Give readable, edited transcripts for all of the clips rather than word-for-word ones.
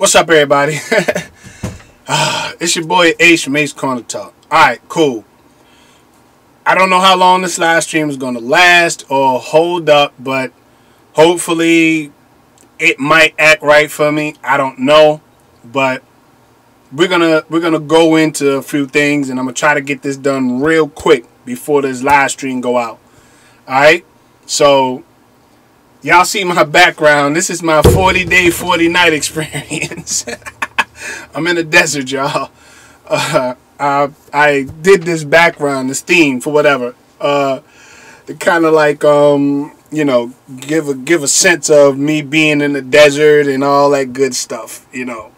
What's up, everybody? It's your boy Ace from Ace Corner Talk. Alright, cool. I don't know how long this live stream is going to last or hold up, but hopefully it might act right for me. I don't know, but we're gonna go into a few things, and I'm gonna try to get this done real quick before this live stream go out. Alright, so y'all see my background. This is my 40-day, 40-night experience. I'm in the desert, y'all. I did this background, this theme for whatever, to kind of like you know, give a sense of me being in the desert and all that good stuff. You know,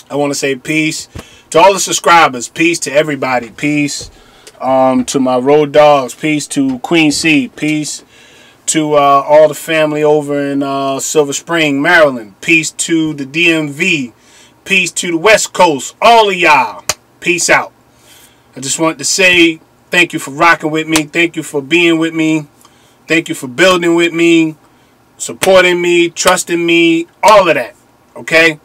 I want to say peace to all the subscribers, peace to everybody, peace to my road dogs, peace to Queen C, peace to all the family over in Silver Spring, Maryland, peace to the DMV, peace to the West Coast, all of y'all, peace out. I just wanted to say thank you for rocking with me, thank you for being with me, thank you for building with me, supporting me, trusting me, all of that, okay?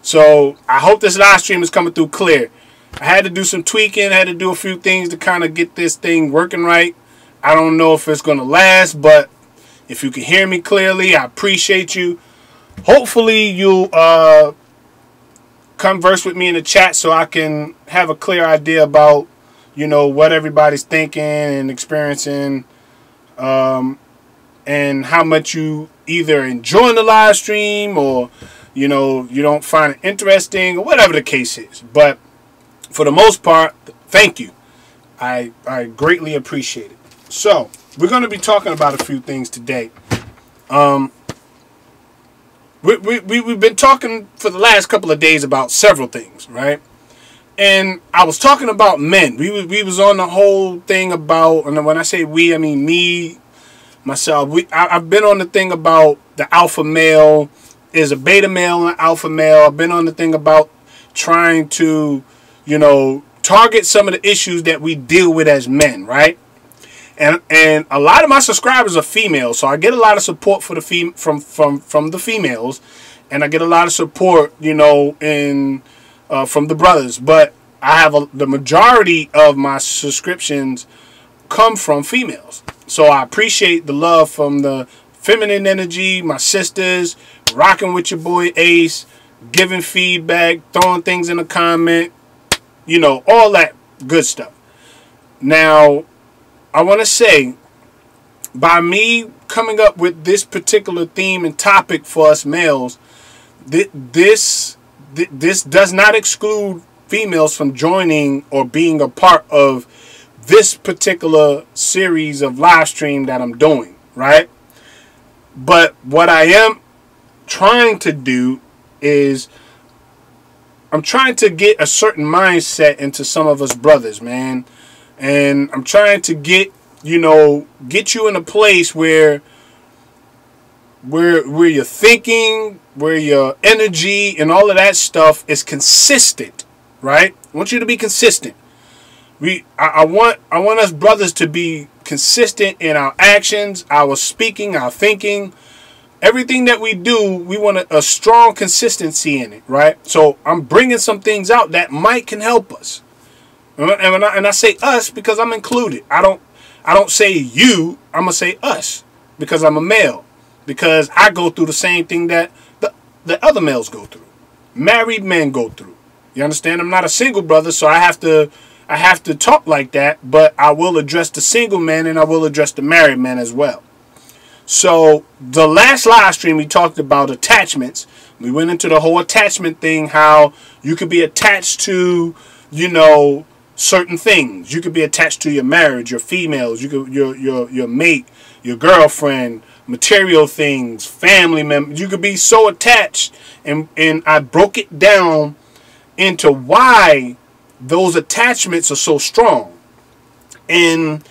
So I hope this live stream is coming through clear. I had to do some tweaking, I had to do a few things to kind of get this thing working right. I don't know if it's going to last, but if you can hear me clearly, I appreciate you. Hopefully you'll converse with me in the chat so I can have a clear idea about, you know, what everybody's thinking and experiencing, and how much you either enjoy the live stream or, you know, you don't find it interesting or whatever the case is. But for the most part, thank you. I greatly appreciate it. So, we're going to be talking about a few things today. We've been talking for the last couple of days about several things, right? And I was talking about men. We was on the whole thing about, and when I say we, I mean me, myself. I've been on the thing about the alpha male. Is a beta male and an alpha male. I've been on the thing about trying to, you know, target some of the issues that we deal with as men, right? And a lot of my subscribers are females, so I get a lot of support for the from the females, and I get a lot of support, you know, from the brothers. But I have the majority of my subscriptions come from females, so I appreciate the love from the feminine energy, my sisters, rocking with your boy Ace, giving feedback, throwing things in the comment, you know, all that good stuff. Now, I want to say, by me coming up with this particular theme and topic for us males, this does not exclude females from joining or being a part of this particular series of live stream that I'm doing, right? But what I am trying to do is I'm trying to get a certain mindset into some of us brothers, man. And I'm trying to get you in a place where you're thinking, where your energy and all of that stuff is consistent, right? I want you to be consistent. I want us brothers to be consistent in our actions, our speaking, our thinking. Everything that we do, we want a strong consistency in it, right? So I'm bringing some things out that can help us. And I say us because I'm included. I don't say you. I'm gonna say us because I'm a male. Because I go through the same thing that the other males go through. Married men go through. You understand? I'm not a single brother, so I have to talk like that. But I will address the single men and I will address the married men as well. So the last live stream we talked about attachments. We went into the whole attachment thing. How you could be attached to, you know, certain things. You could be attached to your marriage, your females, you could your mate, your girlfriend, material things, family members. You could be so attached, and I broke it down into why those attachments are so strong. And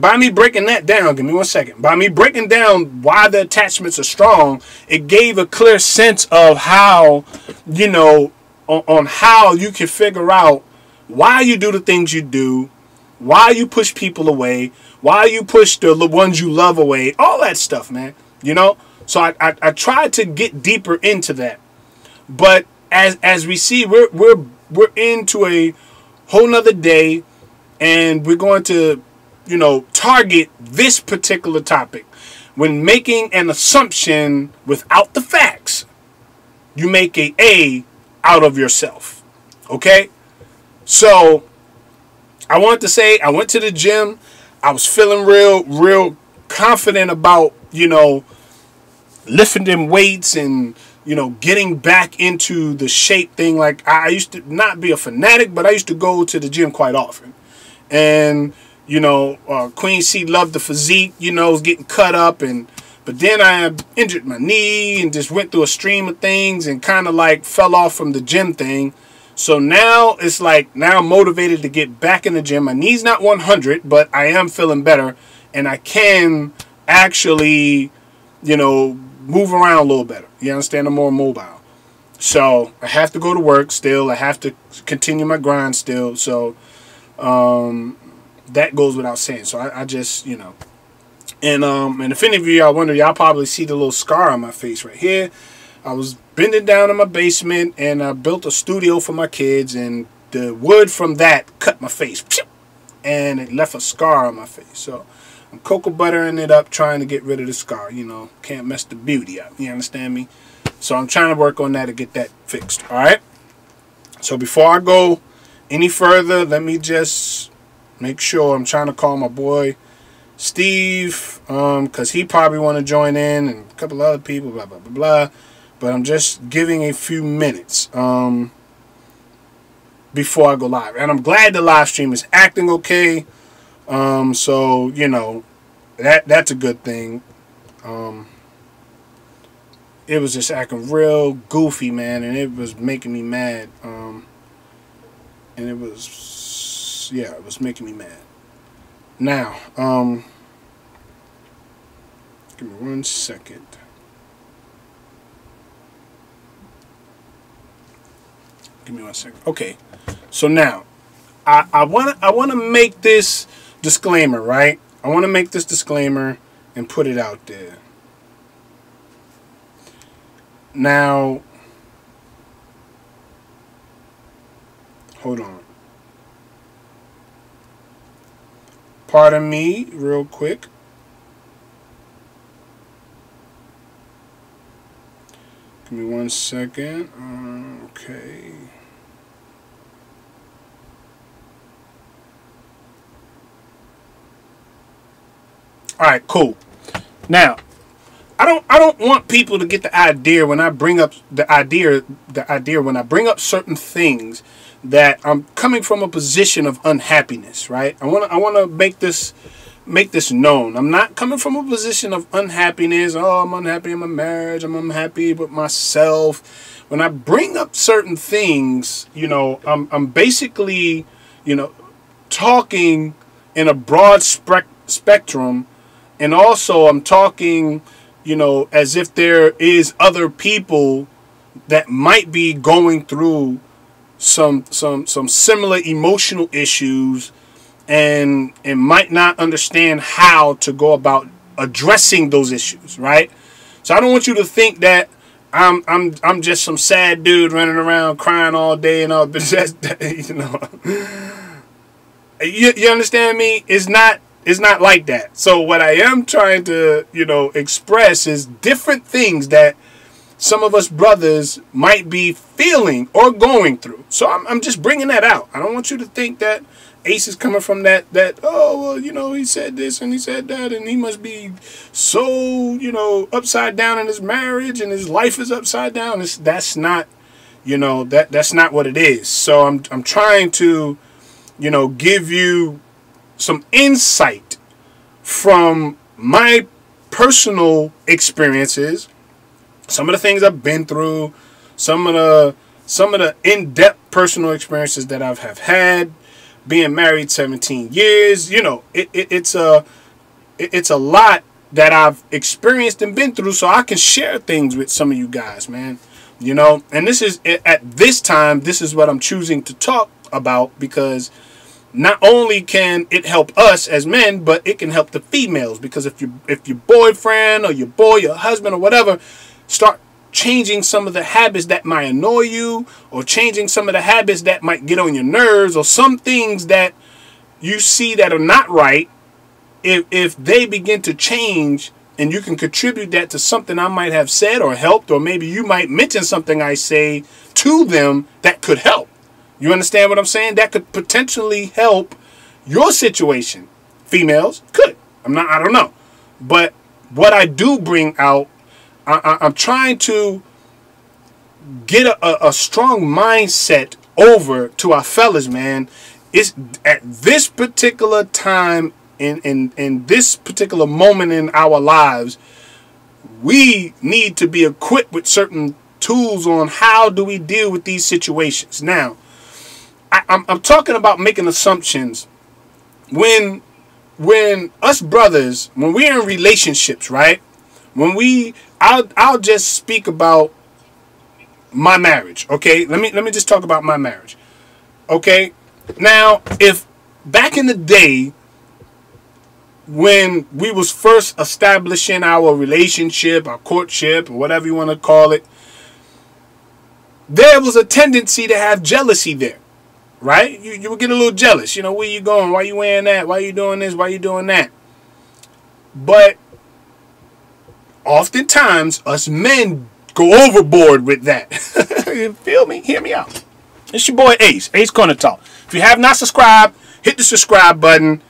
by me breaking that down, give me 1 second. By me breaking down why the attachments are strong, it gave a clear sense of how, you know, on how you can figure out why you do the things you do, why you push people away, why you push the ones you love away, all that stuff, man. You know? So I tried to get deeper into that. But as we see, we're into a whole nother day, and we're going to, target this particular topic. When making an assumption without the facts, you make a out of yourself. Okay? So I wanted to say I went to the gym. I was feeling real confident about, lifting them weights and, getting back into the shape thing. Like, I used to not be a fanatic, but I used to go to the gym quite often. And, Queen C loved the physique, was getting cut up. But then I injured my knee and just went through a stream of things and kind of like fell off from the gym thing. So now it's like, now I'm motivated to get back in the gym. My knee's not 100, but I am feeling better. And I can actually, move around a little better. You understand? I'm more mobile. So I have to go to work still. I have to continue my grind still. So that goes without saying. So I just, and if any of you y'all wonder, y'all probably see the little scar on my face right here. I was bending down in my basement and I built a studio for my kids, and the wood from that cut my face. And it left a scar on my face. So I'm cocoa buttering it up, trying to get rid of the scar. Can't mess the beauty up. You understand me? So I'm trying to work on that to get that fixed. All right? So before I go any further, let me just make sure. I'm trying to call my boy Steve, because he probably want to join in, and a couple other people, blah, blah, blah, blah. But I'm just giving a few minutes before I go live. And I'm glad the live stream is acting okay. So, that's a good thing. It was just acting real goofy, man, and it was making me mad. And it was making me mad. Now, give me 1 second. Give me 1 second. Okay. So now, I wanna make this disclaimer, right? I wanna make this disclaimer and put it out there. Now, hold on. Pardon me, real quick. Give me 1 second. Okay. All right, cool. Now, I don't want people to get the idea when I bring up the idea when I bring up certain things that I'm coming from a position of unhappiness, right? I want to make this known. I'm not coming from a position of unhappiness. Oh, I'm unhappy in my marriage. I'm unhappy with myself. When I bring up certain things, I'm basically, talking in a broad spectrum, and also I'm talking, as if there is other people that might be going through some similar emotional issues and might not understand how to go about addressing those issues, right? So I don't want you to think that I'm just some sad dude running around crying all day and all, but that's, you understand me? It's not like that. So what I am trying to, express is different things that some of us brothers might be feeling or going through. So I'm just bringing that out. I don't want you to think that Ace is coming from that oh, well, he said this and he said that and he must be so, upside down in his marriage and his life is upside down. That's not, that's not what it is. So I'm trying to, give you some insight from my personal experiences, some of the things I've been through, some of the in-depth personal experiences that I've had, being married 17 years. It's a lot that I've experienced and been through, so I can share things with some of you guys, man. And this is, at this time, this is what I'm choosing to talk about, because not only can it help us as men, but it can help the females, because if your boyfriend or your boy, your husband or whatever, start changing some of the habits that might annoy you, or changing some of the habits that might get on your nerves, or some things that you see that are not right, if they begin to change, and you can contribute that to something I might have said or helped, or maybe you might mention something I say to them that could help. You understand what I'm saying? That could potentially help your situation. Females could. I don't know. But what I do bring out, I'm trying to get a strong mindset over to our fellas, man. It's at this particular time, in this particular moment in our lives, we need to be equipped with certain tools on how do we deal with these situations. Now, I'm talking about making assumptions when us brothers, when we're in relationships, right? I'll just speak about my marriage, okay? Let me just talk about my marriage, okay? Now, if back in the day when we was first establishing our relationship, our courtship, or whatever you want to call it, there was a tendency to have jealousy there. Right? You would get a little jealous. You know, where you going? Why you wearing that? Why you doing this? Why you doing that? But oftentimes, us men go overboard with that. You feel me? Hear me out. It's your boy Ace. Ace Corner Talk. If you have not subscribed, hit the subscribe button.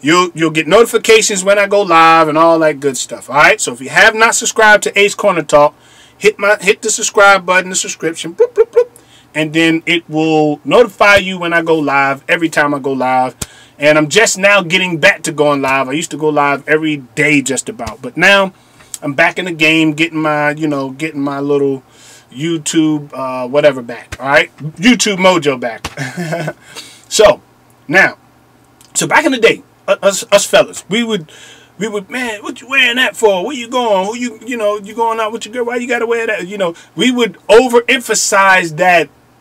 You'll get notifications when I go live and all that good stuff. All right? So if you have not subscribed to Ace Corner Talk, hit the subscribe button, the subscription. Bloop, bloop, bloop. And then it will notify you when I go live, every time I go live. And I'm just now getting back to going live. I used to go live every day just about. But now I'm back in the game, getting my little YouTube, whatever back. All right? YouTube mojo back. So back in the day, us fellas, we would, man, what you wearing that for? Where you going? Who you going out with your girl? Why you got to wear that? You know, we would overemphasize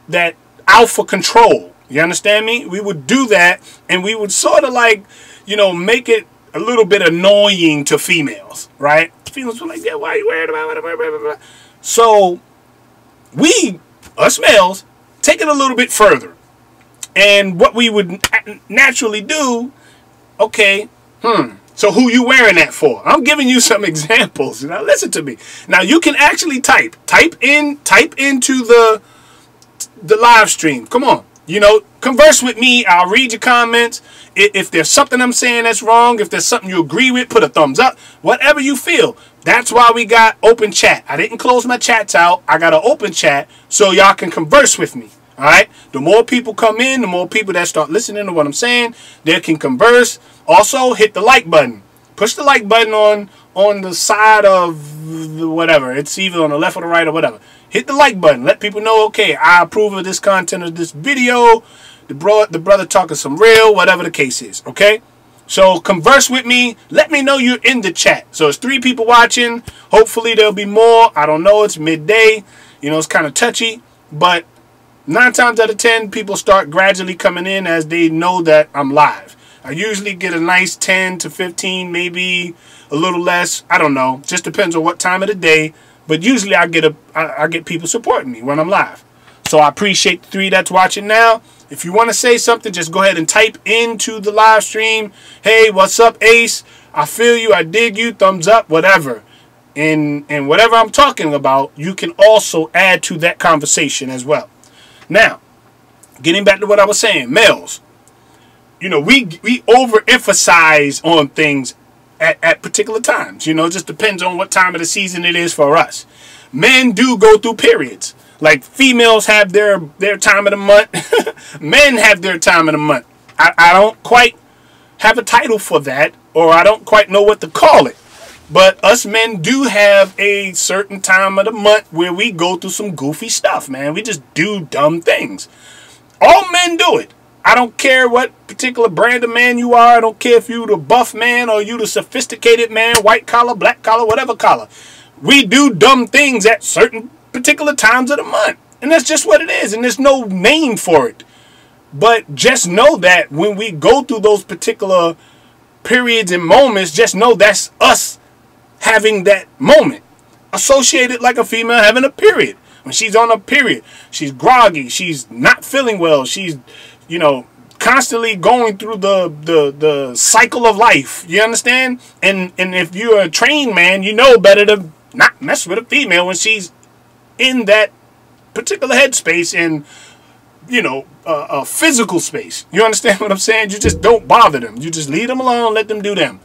that alpha control. You understand me? We would do that, and we would sort of like, make it a little bit annoying to females, right? Females were like, yeah, why are you wearing that? So we, us males, take it a little bit further. And what we would naturally do, okay, so who you wearing that for? I'm giving you some examples. Now listen to me. Now you can actually type into the live stream. Come on. Converse with me. I'll read your comments. If there's something I'm saying that's wrong, if there's something you agree with, put a thumbs up. Whatever you feel. That's why we got open chat. I didn't close my chats out. I got an open chat so y'all can converse with me. All right? The more people come in, the more people that start listening to what I'm saying, they can converse. Also, hit the like button. Push the like button on the side of whatever. It's either on the left or the right or whatever. Hit the like button. Let people know, okay, I approve of this content of this video. The brother talking some real, whatever the case is, okay? So converse with me. Let me know you're in the chat. So it's 3 people watching. Hopefully there'll be more. I don't know. It's midday. It's kind of touchy. But 9 times out of 10, people start gradually coming in as they know that I'm live. I usually get a nice 10 to 15, maybe a little less. I don't know. Just depends on what time of the day. But usually I get people supporting me when I'm live. So I appreciate the 3 that's watching now. If you want to say something, just go ahead and type into the live stream. Hey, what's up, Ace? I feel you. I dig you. Thumbs up, whatever. And whatever I'm talking about, you can also add to that conversation as well. Now, getting back to what I was saying, males. We overemphasize on things at particular times. It just depends on what time of the season it is for us. Men do go through periods. Like females have their time of the month. Men have their time of the month. I don't quite have a title for that, or I don't quite know what to call it. But us men do have a certain time of the month where we go through some goofy stuff, man. We just do dumb things. All men do it. I don't care what particular brand of man you are. I don't care if you the buff man or you the sophisticated man, white collar, black collar, whatever collar. We do dumb things at certain particular times of the month. And that's just what it is. And there's no name for it. But just know that when we go through those particular periods and moments, just know that's us having that moment. Associated like a female having a period. When she's on a period, she's groggy, she's not feeling well, she's, you know, constantly going through the cycle of life. You understand? And if you're a trained man, you know better to not mess with a female when she's in that particular headspace and, you know, a physical space. You understand what I'm saying? You just don't bother them. You just leave them alone, let them do them.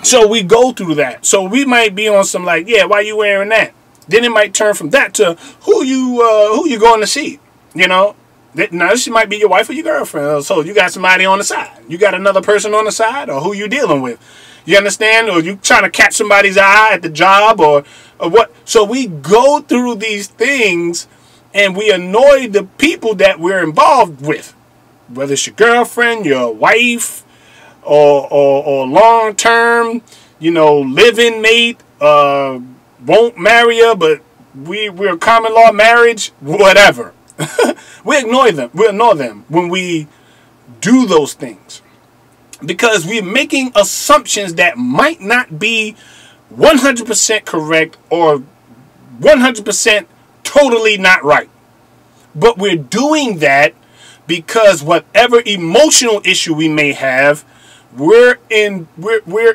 So we go through that. So we might be on some like, yeah, why you wearing that? Then it might turn from that to who you going to see. You know, now this might be your wife or your girlfriend. So you got somebody on the side. You got another person on the side, or who you dealing with. You understand? Or you trying to catch somebody's eye at the job, or what? So we go through these things, and we annoy the people that we're involved with, whether it's your girlfriend, your wife, or long term, you know, living mate. Won't marry her, but we're common law marriage, whatever. We ignore them. We ignore them when we do those things, because we're making assumptions that might not be 100% correct or 100% totally not right. But we're doing that because whatever emotional issue we may have, we're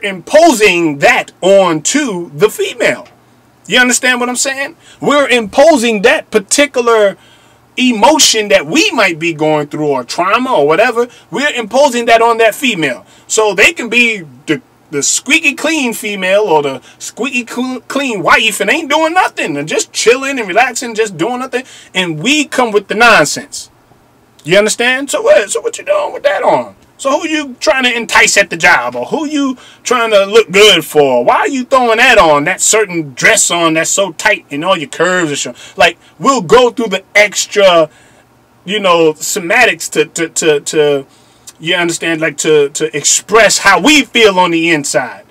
imposing that onto the female. You understand what I'm saying? We're imposing that particular emotion that we might be going through, or trauma or whatever. We're imposing that on that female. So they can be the squeaky clean female or the squeaky clean wife and ain't doing nothing and just chilling and relaxing, just doing nothing. And we come with the nonsense. You understand? So what you doing with that on? So who you trying to entice at the job, or who you trying to look good for? Why are you throwing that on, that certain dress on that's so tight and all your curves are showing? Like, we'll go through the extra, you know, semantics to you understand, like to express how we feel on the inside.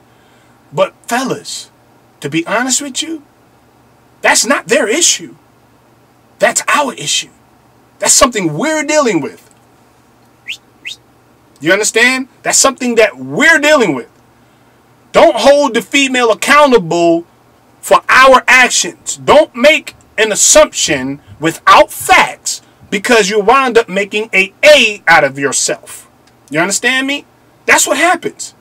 But fellas, to be honest with you, that's not their issue. That's our issue. That's something we're dealing with. You understand? That's something that we're dealing with. Don't hold the female accountable for our actions. Don't make an assumption without facts, because you wind up making A out of yourself. You understand me? That's what happens.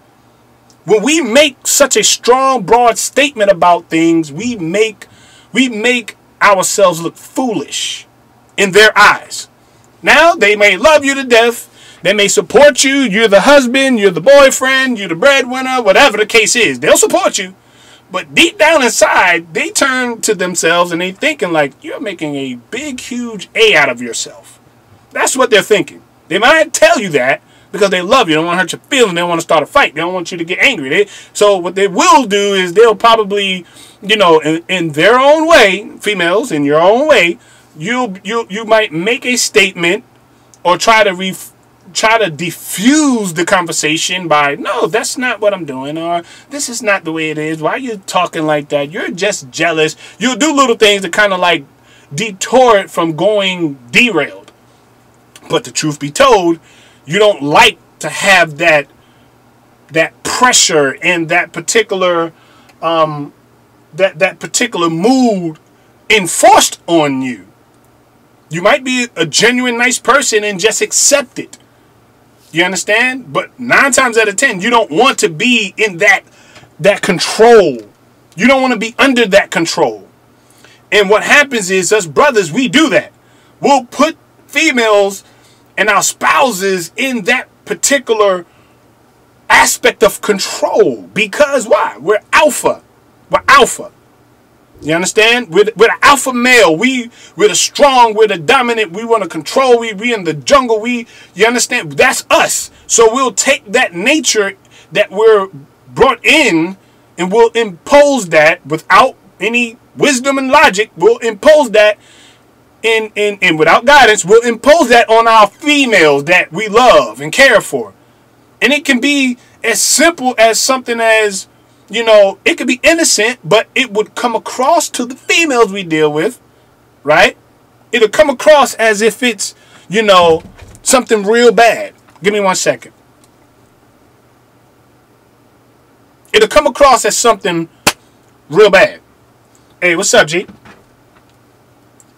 When we make such a strong, broad statement about things, we make ourselves look foolish in their eyes. Now, they may love you to death. They may support you. You're the husband, you're the boyfriend, you're the breadwinner, whatever the case is. They'll support you. But deep down inside, they turn to themselves and they thinking like, you're making a big, huge A out of yourself. That's what they're thinking. They might tell you that because they love you. They don't want to hurt your feelings. They don't want to start a fight. They don't want you to get angry. So what they will do is they'll probably, you know, in their own way, females, in your own way, you might make a statement or try to diffuse the conversation by, no, that's not what I'm doing, or this is not the way it is. Why are you talking like that? You're just jealous. You'll do little things to kind of like detour it from going derailed. But the truth be told, you don't like to have that pressure and that particular that particular mood enforced on you. You might be a genuine nice person and just accept it. You understand? But 9 times out of 10, you don't want to be in that control. You don't want to be under that control. And what happens is, us brothers, we do that. We'll put females and our spouses in that particular aspect of control. Because why? We're alpha. We're alpha. You understand? We're the alpha male. We're the strong. We're the dominant. We want to control. We in the jungle. You understand? That's us. So we'll take that nature that we're brought in, and we'll impose that without any wisdom and logic. We'll impose that and without guidance. We'll impose that on our females that we love and care for. And it can be as simple as something as, you know, it could be innocent, but it would come across to the females we deal with, right? It'll come across as if it's, you know, something real bad. Give me 1 second. It'll come across as something real bad. Hey, what's up, G?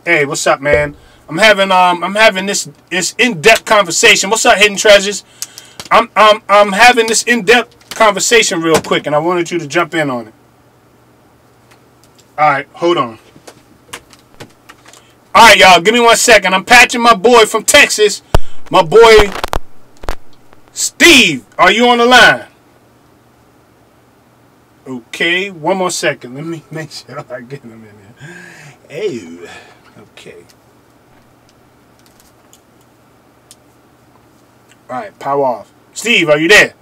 Hey, what's up, man? I'm having this in-depth conversation. What's up, Hidden Treasures? I'm having this in-depth conversation real quick, and I wanted you to jump in on it. All right, hold on. All right, y'all, give me 1 second. I'm patching my boy from Texas, my boy Steve. Are you on the line? Okay, 1 more second. Let me make sure I get him in there. Hey, okay. All right, power off. Steve, are you there?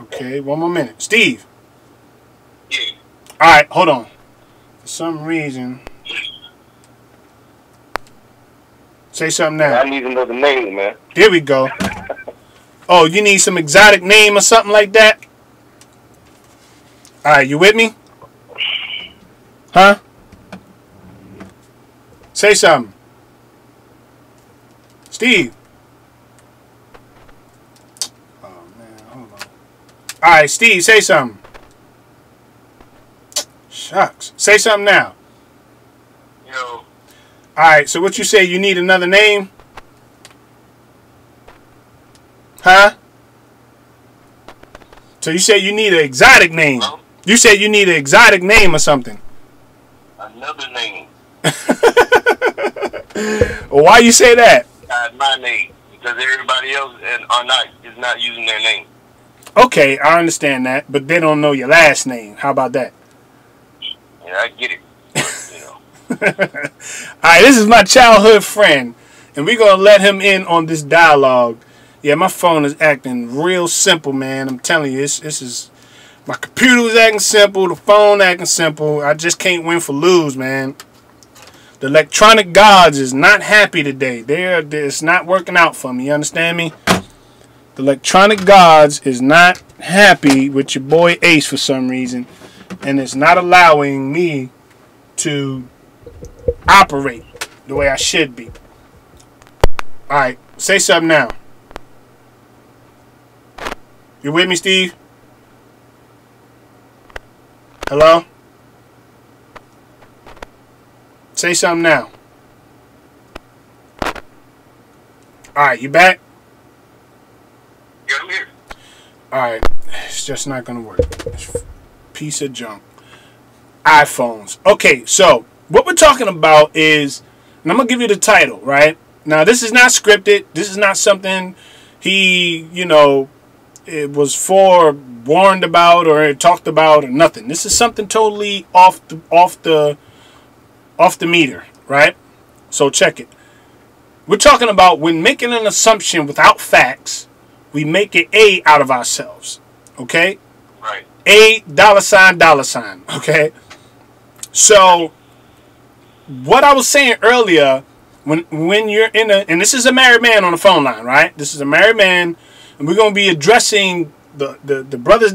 Okay, 1 more minute. Steve. Yeah. All right, hold on. For some reason. Say something now. I need to know the name, man. There we go. Oh, you need some exotic name or something like that? All right, you with me? Huh? Say something. Steve. Oh, man, hold on. All right, Steve, say something. Shucks. Say something now. Yo. All right, so what you say, you need another name? Huh? So you say you need an exotic name. Hello? You said you need an exotic name or something. Another name. Well, why you say that? My name. Because everybody else is not using their name. Okay, I understand that, but they don't know your last name. How about that? Yeah, I get it. But, you know. All right, this is my childhood friend, and we're going to let him in on this dialogue. Yeah, my phone is acting real simple, man. I'm telling you, this is... My computer was acting simple, the phone acting simple. I just can't win for lose, man. The electronic gods is not happy today. It's not working out for me. You understand me? The electronic gods is not happy with your boy Ace for some reason. And it's not allowing me to operate the way I should be. Alright, say something now. You with me, Steve? Hello? Say something now. Alright, you back? Yeah, I'm here. Alright, it's just not gonna work. Piece of junk. iPhones. Okay, so what we're talking about is, and I'm gonna give you the title, right? Now, this is not scripted. This is not something he, you know, it was forewarned about or talked about or nothing. This is something totally off the meter, right? So check it. We're talking about when making an assumption without facts, we make an A out of ourselves. Okay? Right. A $sign. Okay? So what I was saying earlier, when you're in and this is a married man on the phone line, right? This is a married man, and we're gonna be addressing the brothers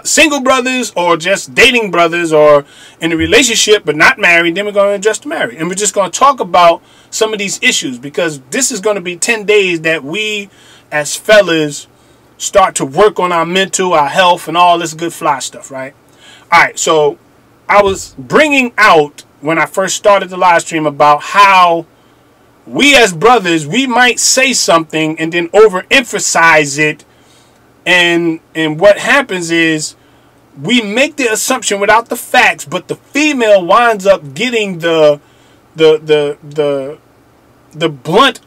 single brothers or just dating brothers or in a relationship but not married. Then we're going to address the married, and we're just going to talk about some of these issues because this is going to be 10 days that we as fellas start to work on our mental, our health, and all this good fly stuff, right? All right, so I was bringing out when I first started the live stream about how we as brothers, we might say something and then overemphasize it. And what happens is we make the assumption without the facts, but the female winds up getting the blunt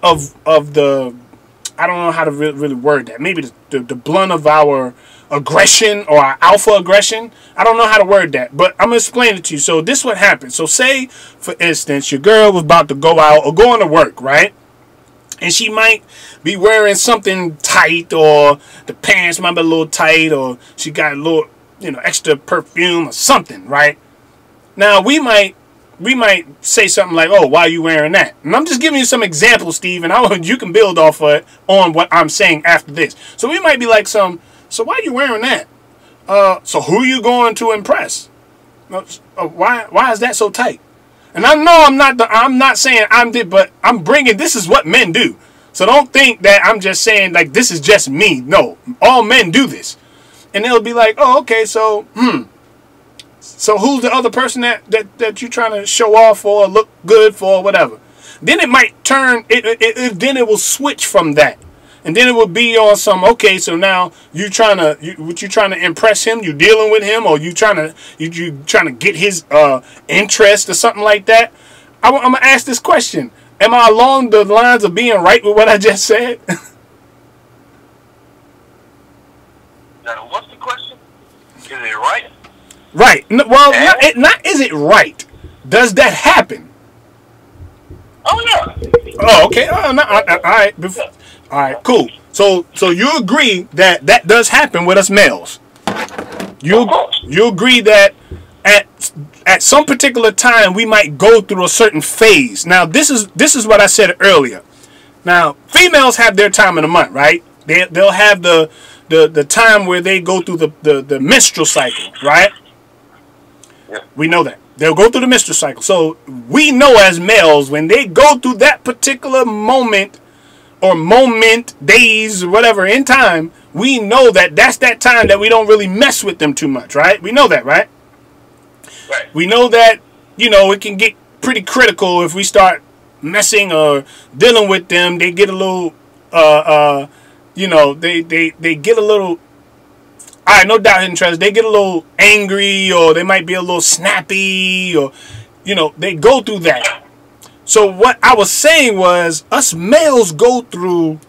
of the, I don't know how to really word that. Maybe the blunt of our aggression or our alpha aggression. I don't know how to word that, but I'm going to explain it to you. So this is what happens. So say, for instance, your girl was about to go out or going to work, right? And she might be wearing something tight, or the pants might be a little tight, or she got a little, you know, extra perfume or something, right? Now, we might say something like, oh, why are you wearing that? And I'm just giving you some examples, Steve, and you can build off of it on what I'm saying after this. So we might be like so why are you wearing that? So who are you going to impress? Why is that so tight? And I know I'm not saying but I'm bringing, this is what men do. So don't think that I'm just saying like this is just me. No, all men do this. And they'll be like, oh, okay, so so who's the other person that you're trying to show off for, look good for, or whatever? Then it might turn, then it will switch from that. And then it will be on some, okay, so now you trying to impress him, you dealing with him, or you trying to get his interest or something like that. I'm going to ask this question. Am I along the lines of being right with what I just said? Now, what's the question? Is it right? Right. Well, not is it right. Does that happen? Oh, yeah. Oh, okay. All right. All right, cool. So you agree that does happen with us males. You agree that at some particular time we might go through a certain phase. Now this is what I said earlier. Now females have their time in the month, right? They'll have the time where they go through the menstrual cycle, right? Yeah. We know that. They'll go through the menstrual cycle. So we know as males when they go through that particular moment or days, or whatever in time, we know that that's that time that we don't really mess with them too much, right? We know that, right? Right. We know that, it can get pretty critical if we start messing or dealing with them. They get a little, they get a little, all right, no doubt, interest. They get a little angry, or they might be a little snappy, or, they go through that. So what I was saying was, us males go through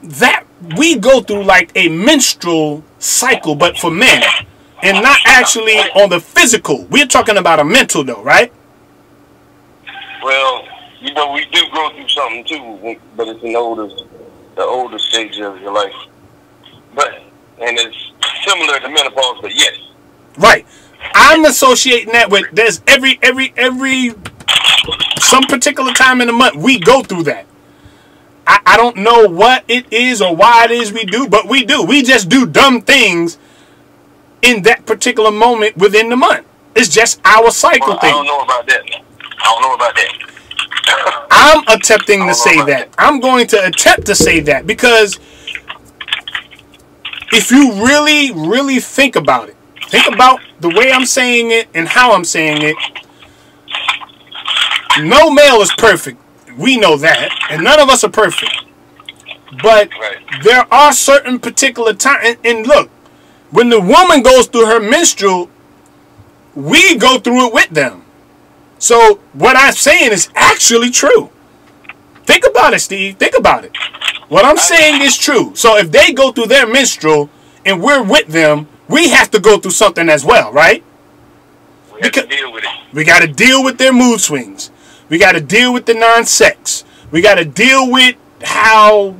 that. We go through like a menstrual cycle, but for men, and not actually on the physical. We're talking about a mental, though, right? Well, we do go through something too, but it's the older stage of your life. And it's similar to menopause, but yes. Right. I'm associating that with there's every some particular time in the month we go through that. I don't know what it is or why it is we do, but we do. We just do dumb things in that particular moment within the month. It's just our cycle thing. I don't know about that. I'm attempting to say that. I'm going to attempt to say that because if you really, really think about it, think about the way I'm saying it and how I'm saying it. No male is perfect. We know that. And none of us are perfect. But there are certain particular times. And look, when the woman goes through her menstrual, we go through it with them. So what I'm saying is actually true. Think about it, Steve. Think about it. What I'm saying is true. So if they go through their menstrual and we're with them, we have to go through something as well, right? We have to deal with it. We got to deal with their mood swings. We got to deal with the non-sex. We got to deal with how,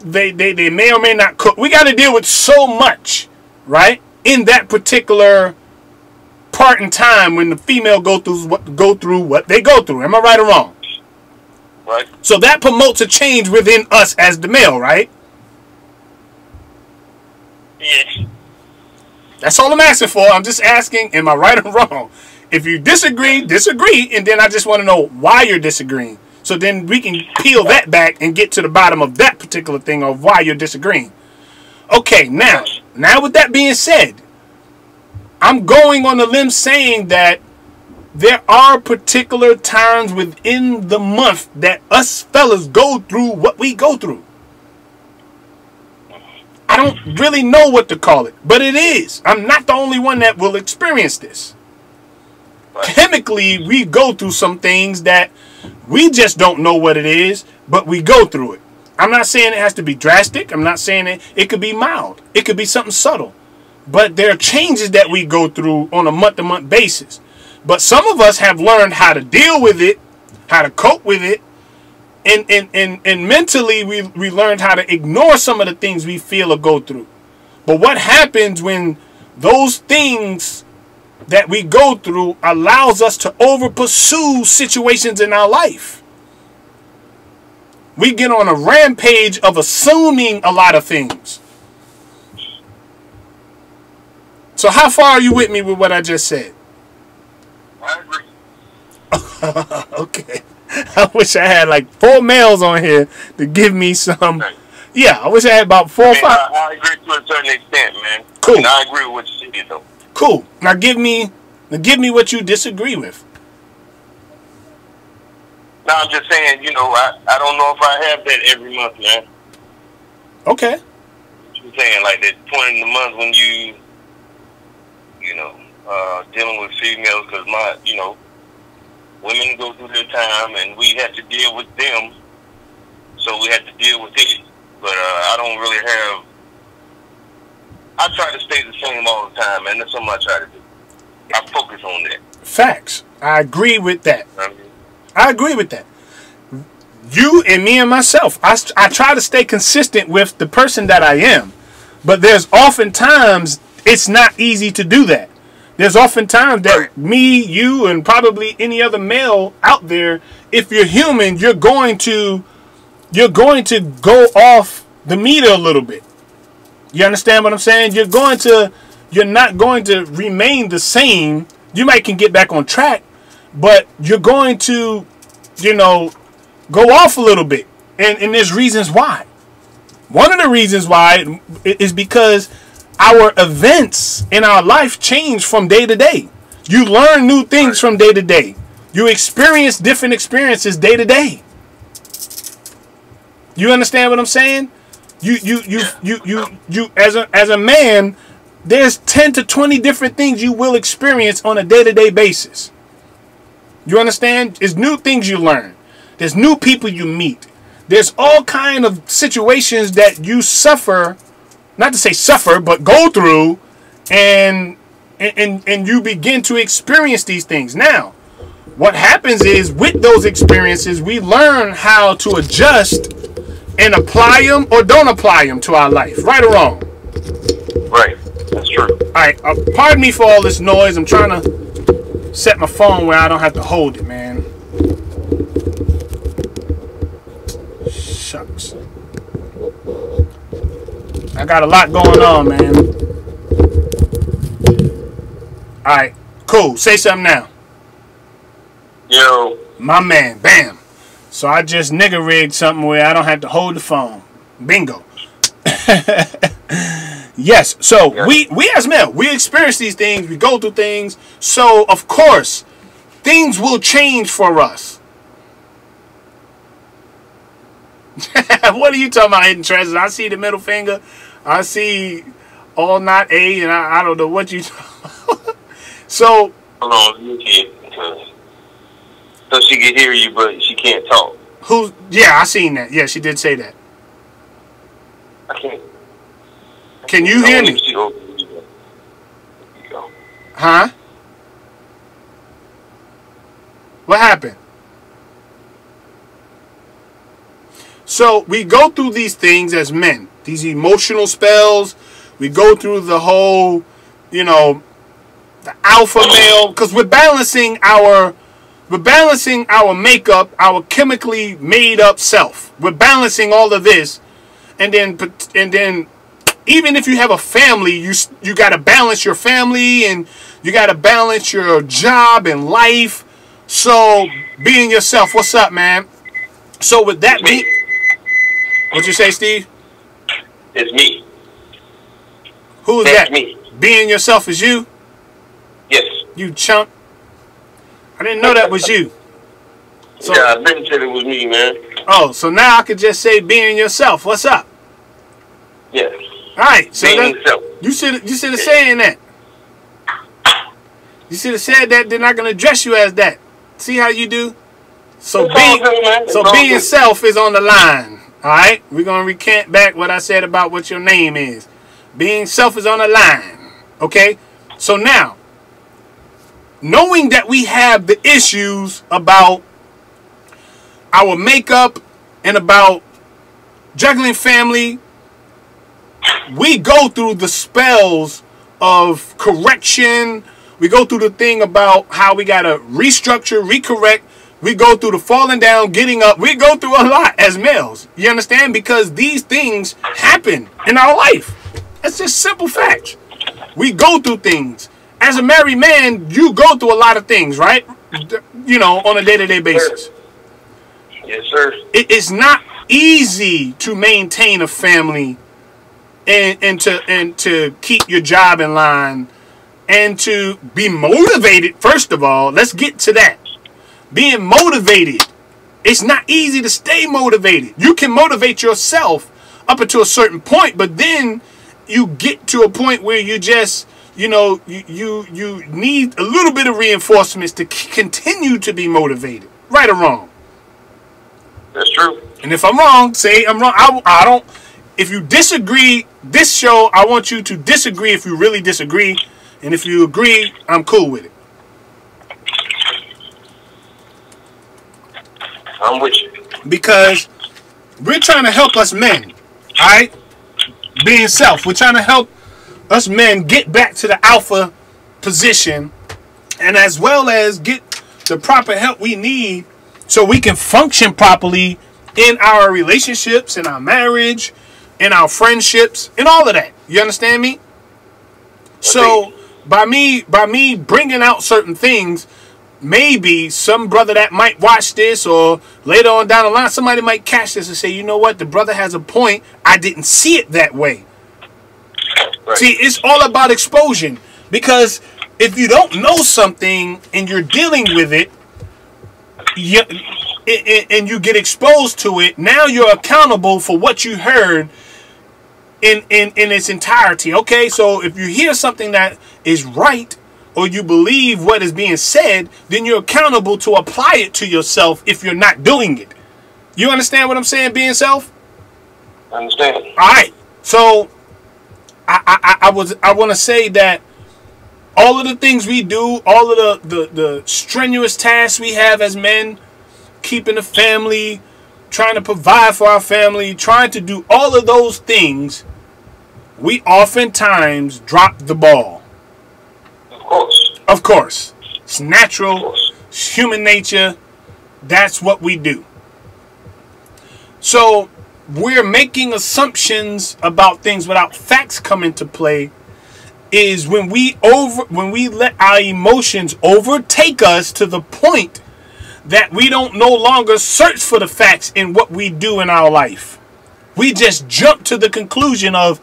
they may or may not cook. We got to deal with so much, right? In that particular part in time when the female go through what they go through. Am I right or wrong? Right. So that promotes a change within us as the male, right? Yes. That's all I'm asking for. I'm just asking, am I right or wrong? If you disagree, and then I just want to know why you're disagreeing. So then we can peel that back and get to the bottom of that particular thing of why you're disagreeing. Okay, now with that being said, I'm going on the limb saying that there are particular times within the month that us fellas go through what we go through. I don't really know what to call it, but it is. I'm not the only one that will experience this. Chemically, we go through some things that we just don't know what it is, but we go through it. I'm not saying it has to be drastic. I'm not saying it could be mild. It could be something subtle. But there are changes that we go through on a month-to-month basis. But some of us have learned how to deal with it, how to cope with it, and mentally we learned how to ignore some of the things we feel or go through. But what happens when those things that we go through allows us to over pursue situations in our life? We get on a rampage of assuming a lot of things. So how far are you with me with what I just said? I agree. Okay. I wish I had like 4 males on here to give me some. Right. Yeah, I wish I had about 4 or 5. I agree to a certain extent, man. Cool. I agree with what you said, though. Cool. Now give me what you disagree with. No, I'm just saying, I don't know if I have that every month, man. Okay. I'm saying, like, that point in the month when dealing with females, because women go through their time, and we have to deal with them, so we have to deal with it. But I don't really have. I try to stay the same all the time, man. That's something I try to do. I focus on that. Facts. I agree with that. I mean, I agree with that. You and me and myself, I try to stay consistent with the person that I am. But there's often times it's not easy to do that. There's often times that me, you, and probably any other male out there, if you're human, you're going to go off the meter a little bit. You understand what I'm saying? You're not going to remain the same. You might can get back on track, but you're going to, go off a little bit. And there's reasons why. One of the reasons why is because our events in our life change from day to day. You learn new things from day to day. You experience different experiences day to day. You understand what I'm saying? You as a man, there's 10 to 20 different things you will experience on a day-to-day basis. You understand? There's new things you learn. There's new people you meet. There's all kind of situations that you suffer, not to say suffer, but go through, and you begin to experience these things. Now, what happens is with those experiences, we learn how to adjust and apply them or don't apply them to our life, right or wrong. Right, that's true. All right, pardon me for all this noise. I'm trying to set my phone where I don't have to hold it, man. Shucks. I got a lot going on, man. All right, cool. Say something now. Yo. My man, bam. So I just nigga rigged something where I don't have to hold the phone. Bingo. Yes. So yeah. we as men, we experience these things. We go through things. So of course, things will change for us. What are you talking about, hidden treasures? I see the middle finger. I see all not A, and I don't know what you. So. Hold on, you can't. So she can hear you, but she can't talk. Yeah, I seen that. Yeah, she did say that. I can't. Can you hear me? There you go. Huh? What happened? So we go through these things as men, these emotional spells. We go through the whole, the alpha male, because we're balancing our makeup, our chemically made up self. We're balancing all of this, and then even if you have a family, you got to balance your family, and you got to balance your job and life. So being yourself. What's up, man? So with that being, what'd you say, Steve? It's me. Who is that? Me. Being yourself is you? Yes. You chump. I didn't know that was you. So, yeah, I've been said it was me, man. Oh, so now I could just say being yourself. What's up? Yeah. All right. So being yourself. You should have said that. You should have said that. They're not gonna address you as that. See how you do? So being self is on the line. All right. We're gonna recant back what I said about what your name is. Being self is on the line. Okay. So now, knowing that we have the issues about our makeup and about juggling family, we go through the spells of correction. We go through the thing about how we got to restructure, recorrect. We go through the falling down, getting up. We go through a lot as males. You understand? Because these things happen in our life. It's just simple facts. We go through things. As a married man, you go through a lot of things, right? you know, on a day-to-day basis. Yes, sir. It is not easy to maintain a family and to keep your job in line and to be motivated. First of all, let's get to that. Being motivated. It's not easy to stay motivated. You can motivate yourself up until a certain point, but then you get to a point where you just, you know, you need a little bit of reinforcements to continue to be motivated. Right or wrong? That's true. And if I'm wrong, say I'm wrong. I don't. If you disagree, this show, I want you to disagree if you really disagree. And if you agree, I'm cool with it. I'm with you. Because we're trying to help us men. Alright? Being self. We're trying to help us men get back to the alpha position. And as well as get the proper help we need so we can function properly in our relationships, in our marriage, in our friendships, and all of that. You understand me? So by me bringing out certain things, maybe some brother that might watch this, or later on down the line, somebody might catch this and say, you know what, the brother has a point. I didn't see it that way. Right. See, it's all about exposure. Because if you don't know something and you're dealing with it, and you get exposed to it, now you're accountable for what you heard in its entirety. Okay, so if you hear something that is right, or you believe what is being said, then you're accountable to apply it to yourself if you're not doing it. You understand what I'm saying, being self? I understand. All right. So I want to say that all of the things we do, all of the strenuous tasks we have as men, keeping the family, trying to provide for our family, trying to do all of those things, we oftentimes drop the ball. Of course. Of course. It's natural. It's human nature. That's what we do. So we're making assumptions about things without facts come into play. Is when we let our emotions overtake us to the point that we don't no longer search for the facts in what we do in our life. We just jump to the conclusion of,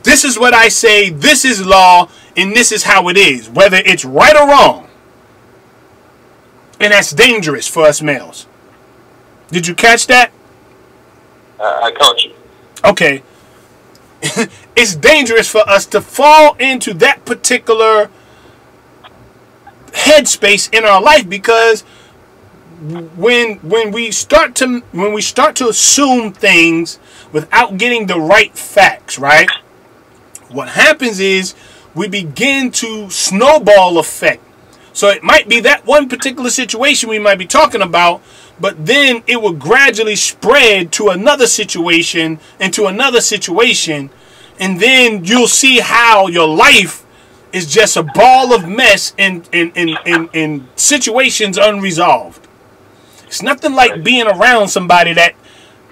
this is what I say, this is law, and this is how it is, whether it's right or wrong. And that's dangerous for us males. Did you catch that? I caught you. Okay. It's dangerous for us to fall into that particular headspace in our life, because when we start to assume things without getting the right facts, right? What happens is we begin to snowball effect. So it might be that one particular situation we might be talking about, but then it will gradually spread to another situation and to another situation. And then you'll see how your life is just a ball of mess in situations unresolved. It's nothing like being around somebody that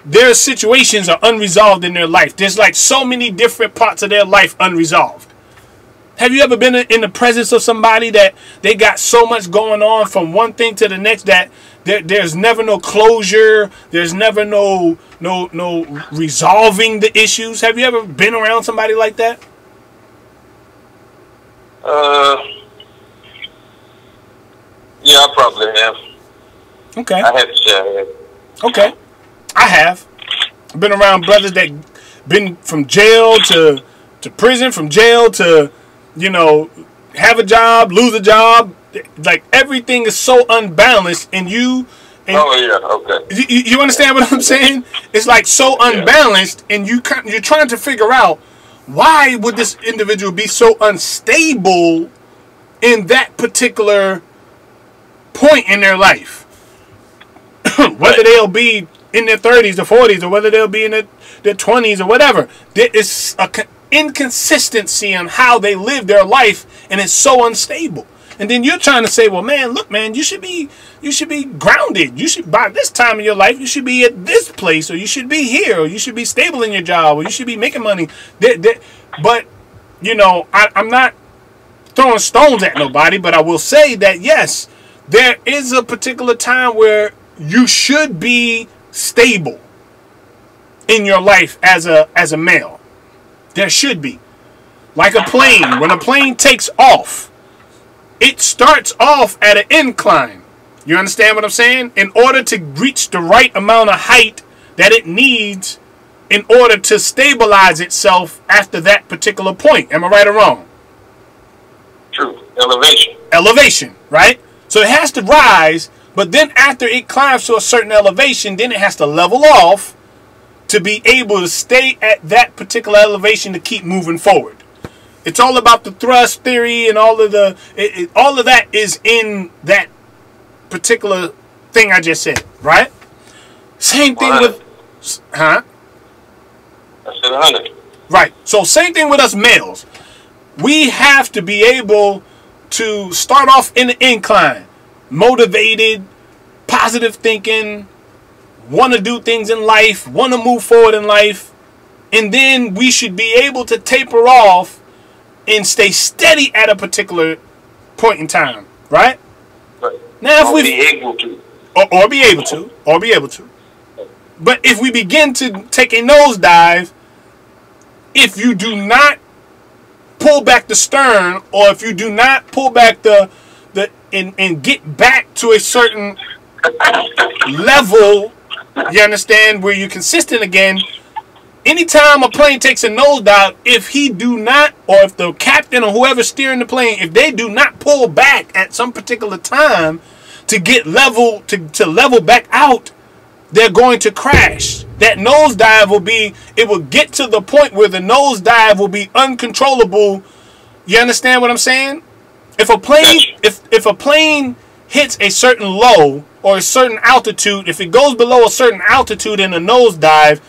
their situations are unresolved in their life. There's like so many different parts of their life unresolved. Have you ever been in the presence of somebody that they got so much going on from one thing to the next that there's never no closure, there's never no resolving the issues? Have you ever been around somebody like that? Yeah, I probably have. Okay. I have to say I have. Okay. I have. I've been around brothers that been from jail to prison, from jail to, you know, have a job, lose a job. Like, everything is so unbalanced, and you... And oh, yeah, okay. You understand what I'm saying? It's like so unbalanced, and you're trying to figure out, why would this individual be so unstable in that particular point in their life? Whether they'll be in their 30s or 40s, or whether they'll be in their 20s or whatever. There is an inconsistency on how they live their life, and it's so unstable. And then you're trying to say, well, man, look, man, you should be grounded. You should, by this time in your life, you should be at this place, or you should be here, or you should be stable in your job, or you should be making money. But, you know, I'm not throwing stones at nobody, but I will say that, yes, there is a particular time where you should be stable in your life as a male. There should be. Like a plane. When a plane takes off, it starts off at an incline. You understand what I'm saying? In order to reach the right amount of height that it needs in order to stabilize itself after that particular point. Am I right or wrong? True. Elevation. Elevation, right? So it has to rise, but then after it climbs to a certain elevation, then it has to level off to be able to stay at that particular elevation to keep moving forward. It's all about the thrust theory and all of all of that is in that particular thing I just said, right? Same thing with, I said 100. Right. So same thing with us males. We have to be able to start off in the incline, motivated, positive thinking, want to do things in life, want to move forward in life, and then we should be able to taper off and stay steady at a particular point in time, right? Right. Now, if we be able to, or be able to, but if we begin to take a nosedive, if you do not pull back the stern, or if you do not pull back and get back to a certain level, you understand, where you're consistent again. Anytime a plane takes a nosedive, if he do not, or if the captain or whoever's steering the plane, if they do not pull back at some particular time to get level, to level back out, they're going to crash. That nosedive will be, it will get to the point where the nosedive will be uncontrollable. You understand what I'm saying? If a plane, if a plane hits a certain low or a certain altitude, if it goes below a certain altitude in a nosedive,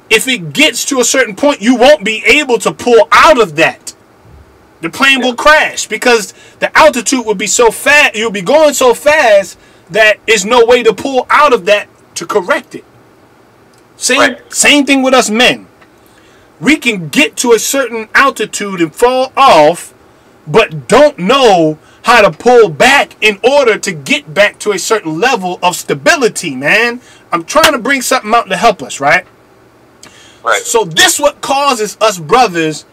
if it gets to a certain point, you won't be able to pull out of that. The plane will crash because the altitude will be so fast, you'll be going so fast that there's no way to pull out of that to correct it. Same thing with us men. We can get to a certain altitude and fall off, but don't know how to pull back in order to get back to a certain level of stability, man. I'm trying to bring something out to help us, right? Right. So this what causes us brothers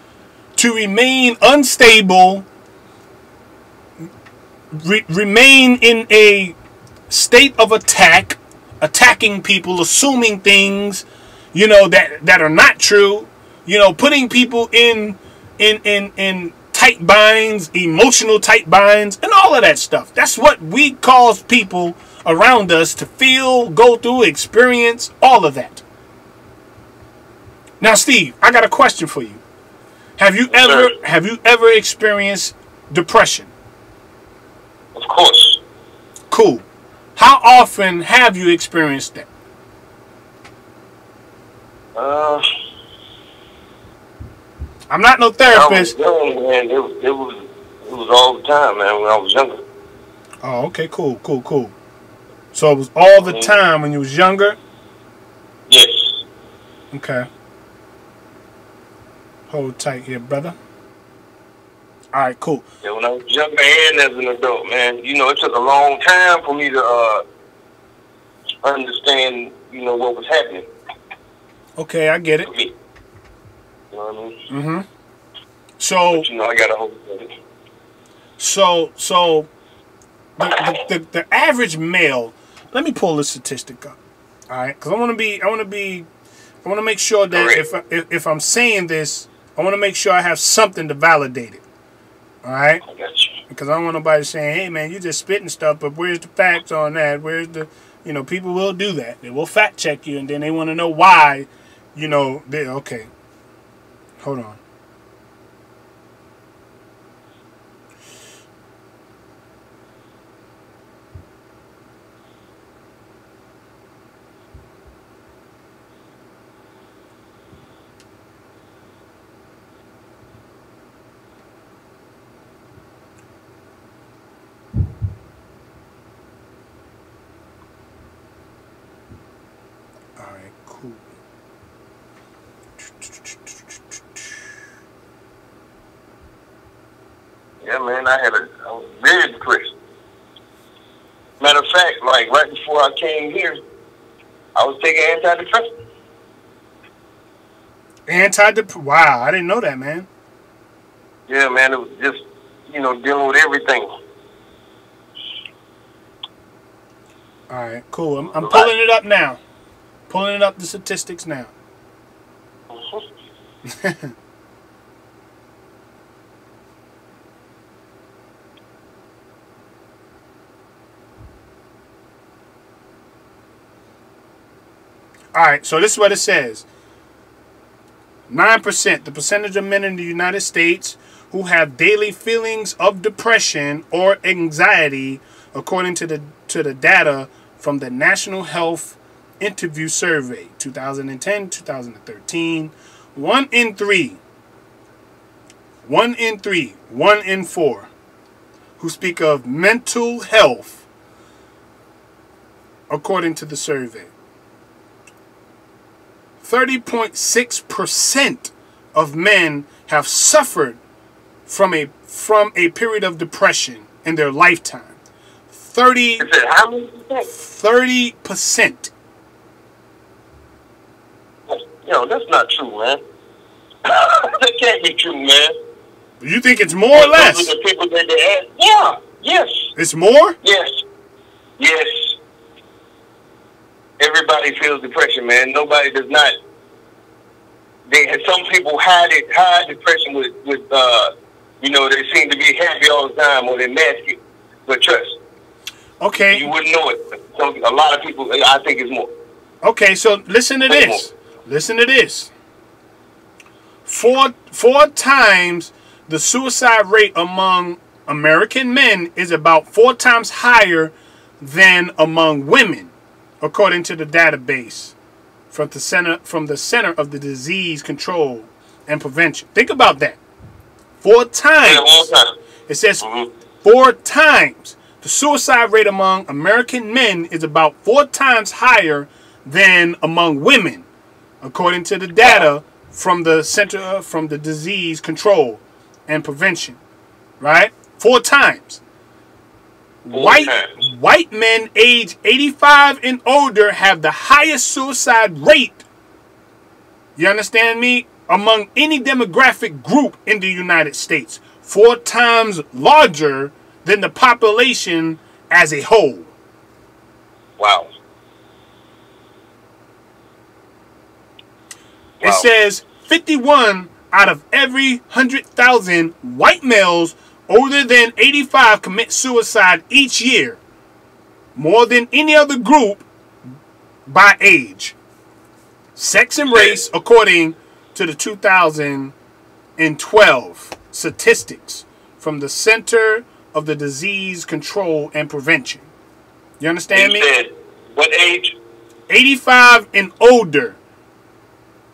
to remain unstable, remain in a state of attack, attacking people, assuming things, you know, that are not true, you know, putting people in tight binds, emotional tight binds, and all of that stuff. That's what we cause people around us to feel, go through, experience, all of that. Now, Steve, I got a question for you. Have you ever experienced depression? Of course. Cool. How often have you experienced that? I'm not no therapist. When I was young, man, it was all the time, man, when I was younger. Oh, okay, cool. So it was all the time when you was younger? Yes. Okay. Hold tight here, brother. All right, cool. Yeah, when I was younger and as an adult, man, you know, it took a long time for me to understand, you know, what was happening. Okay, I get it. You know what I mean? Mm-hmm. So, but, you know, I got a hold of it. So the average male. Let me pull this statistic up. All right, because I want to make sure that if I'm saying this, I want to make sure I have something to validate it. All right? I got you. Because I don't want nobody saying, hey, man, you just spitting stuff, but where's the facts on that? Where's the, you know, people will do that. They will fact check you, and then they want to know why, you know, okay. Hold on. Cool. Yeah, man, I was very depressed. like right before I came here, I was taking antidepressants. Wow, I didn't know that, man. Yeah, man, it was just, dealing with everything. All right, cool. I'm pulling it up now. Pulling up the statistics now. All right, so this is what it says. 9%, the percentage of men in the United States who have daily feelings of depression or anxiety, according to the data from the National Health Interview Survey, 2010-2013, 1 in 3, 1 in 4 who speak of mental health, according to the survey. 30.6% of men have suffered from a period of depression in their lifetime. 30%. That's not true, man. That can't be true, man. You think it's more or less? Those are the people that they ask. Yeah. Yes. It's more? Yes. Yes. Everybody feels depression, man. Nobody does not. Some people hide depression with they seem to be happy all the time, or they mask it. But trust. Okay. You wouldn't know it. So a lot of people, I think it's more. Okay, so listen to this. Listen to this. Four times the suicide rate among American men is about 4 times higher than among women, according to the database from the Center of the Disease Control and Prevention. Think about that. 4 times. It says 4 times. The suicide rate among American men is about 4 times higher than among women, according to the data from the Center from the Disease Control and Prevention. Right? 4 times. White men age 85 and older have the highest suicide rate, you understand me, among any demographic group in the United States. 4 times larger than the population as a whole. Wow. It says 51 out of every 100,000 white males older than 85 commit suicide each year, more than any other group by age, sex, and race, according to the 2012 statistics from the Center of the Disease Control and Prevention. You understand me? Said, what age? 85 and older.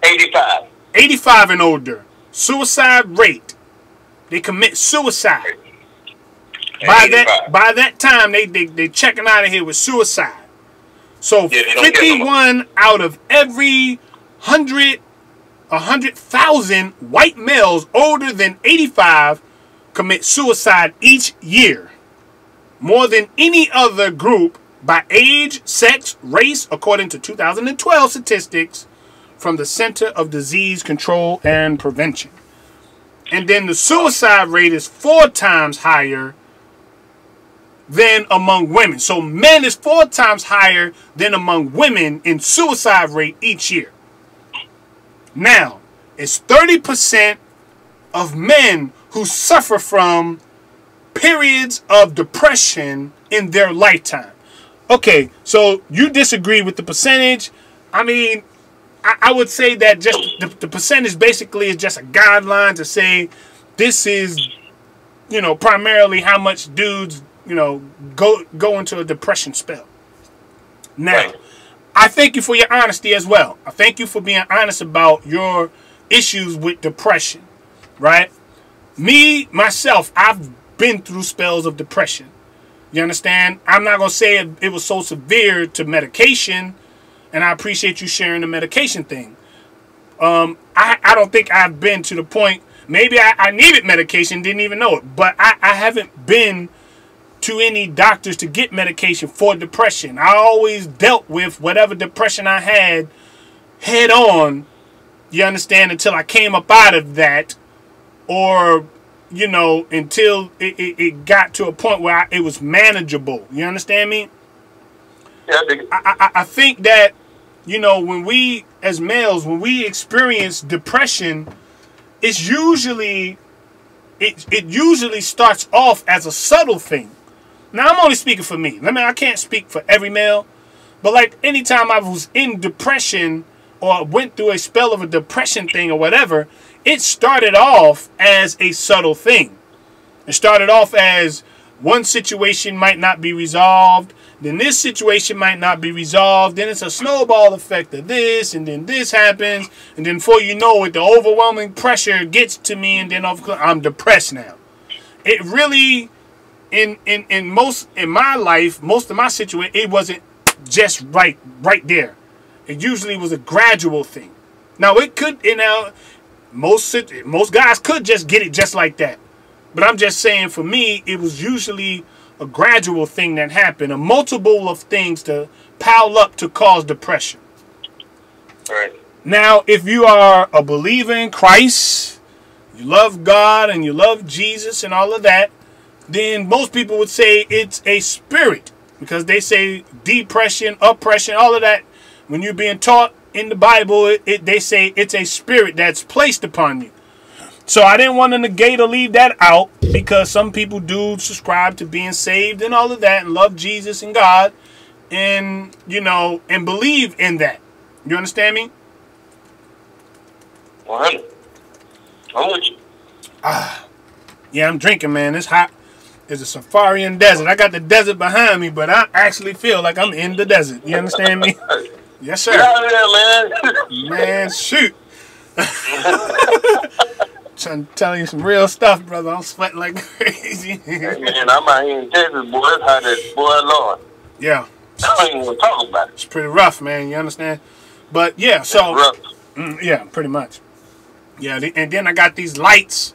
85. 85 and older. Suicide rate. They commit suicide. By that time, they checking out of here with suicide. So 51 out of every 100,000 white males older than 85 commit suicide each year, more than any other group by age, sex, race, according to 2012 statistics from the Center of Disease Control and Prevention. And then the suicide rate is 4 times higher than among women. So men is 4 times higher than among women in suicide rate each year. Now, it's 30% of men who suffer from periods of depression in their lifetime. Okay, so you disagree with the percentage. I mean, I would say that just the percentage basically is just a guideline to say this is, primarily how much dudes, go into a depression spell. Now, I thank you for your honesty as well. I thank you for being honest about your issues with depression, right? Me, myself, I've been through spells of depression. You understand? I'm not going to say it was so severe to medication, and I appreciate you sharing the medication thing. I don't think I've been to the point, maybe I needed medication, didn't even know it, but I haven't been to any doctors to get medication for depression. I always dealt with whatever depression I had head on, you understand, until I came up out of that, or, you know, until it got to a point where it was manageable. You understand me? Yeah, I think that, you know, when we, as males, when we experience depression, it's usually, it usually starts off as a subtle thing. Now, I'm only speaking for me. I can't speak for every male, but like anytime I was in depression or went through a spell of a depression thing or whatever, it started off as a subtle thing. It started off as one situation might not be resolved, then this situation might not be resolved, then it's a snowball effect of this, and then this happens, and then before you know it, the overwhelming pressure gets to me, and then I'm depressed now. It really, in my life, most of my situation, it wasn't just right there. It usually was a gradual thing. Now it could, you know, most guys could just get it just like that. But I'm just saying, for me, it was usually a gradual thing that happened, a multiple of things to pile up to cause depression. Right. Now, if you are a believer in Christ, you love God and you love Jesus and all of that, then most people would say it's a spirit, because they say depression, oppression, all of that. When you're being taught in the Bible, they say it's a spirit that's placed upon you. So I didn't want to negate or leave that out, because some people do subscribe to being saved and all of that and love Jesus and God and, you know, and believe in that. You understand me? 100. I'm with you. Yeah, I'm drinking, man. It's hot. It's a Safarian desert. I got the desert behind me, but I actually feel like I'm in the desert. You understand me? Yes, sir. Get out of there, man. Man, shoot. Trying to tell you some real stuff, brother. I'm sweating like crazy. Hey, man, I'm out here in Texas, boy. It's hot as, boy, Lord. Yeah. I don't even want to talk about it. It's pretty rough, man. You understand? But, yeah, so. It's rough. Yeah, pretty much. Yeah, and then I got these lights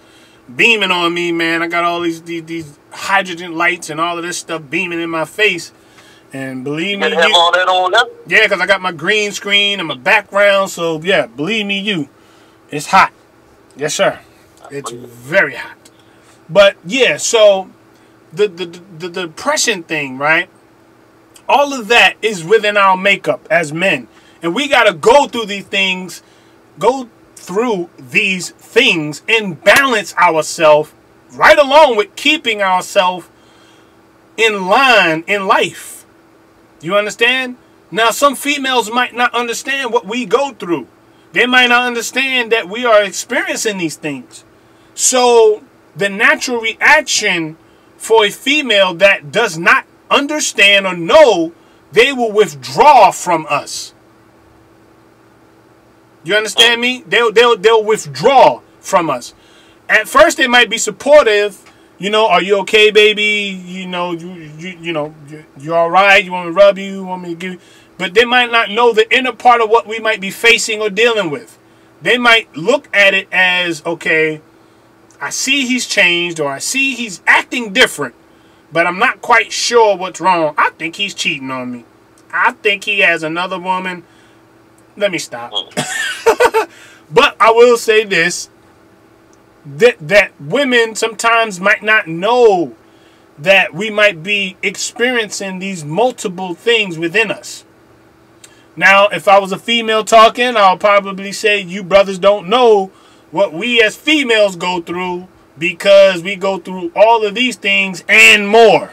beaming on me, man. I got all these hydrogen lights and all of this stuff beaming in my face. And believe me, you have all that on there? Yeah, because I got my green screen and my background. So, yeah, believe me, it's hot. Yes, sir. It's very hot. But, yeah, so the depression thing, right? All of that is within our makeup as men. And we got to go through these things, and balance ourselves right along with keeping ourselves in line in life. You understand? Now, some females might not understand what we go through. They might not understand that we are experiencing these things. So the natural reaction for a female that does not understand or know, they will withdraw from us. You understand me? They'll withdraw from us. At first, they might be supportive. You know, are you okay, baby? You know, you're all right. You want me to rub you? You want me to give you? But they might not know the inner part of what we might be facing or dealing with. They might look at it as, okay, I see he's changed, or I see he's acting different, but I'm not quite sure what's wrong. I think he's cheating on me. I think he has another woman. Let me stop. But I will say this, that women sometimes might not know that we might be experiencing these multiple things within us. Now, if I was a female talking, I'll probably say you brothers don't know what we as females go through, because we go through all of these things and more.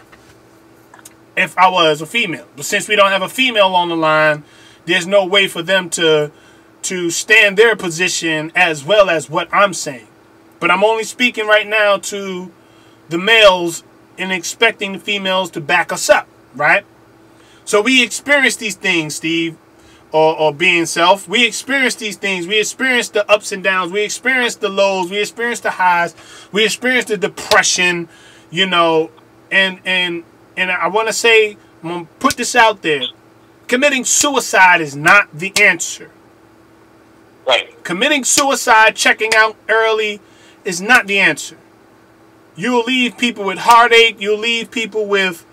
If I was a female. But since we don't have a female on the line, there's no way for them to stand their position as well as what I'm saying. But I'm only speaking right now to the males and expecting the females to back us up, right? So we experience these things, Steve, or being self. We experience these things. We experience the ups and downs. We experience the lows. We experience the highs. We experience the depression, you know. And I want to say, I'm going to put this out there. Committing suicide is not the answer. Right. Committing suicide, checking out early, is not the answer. You'll leave people with heartache. You'll leave people with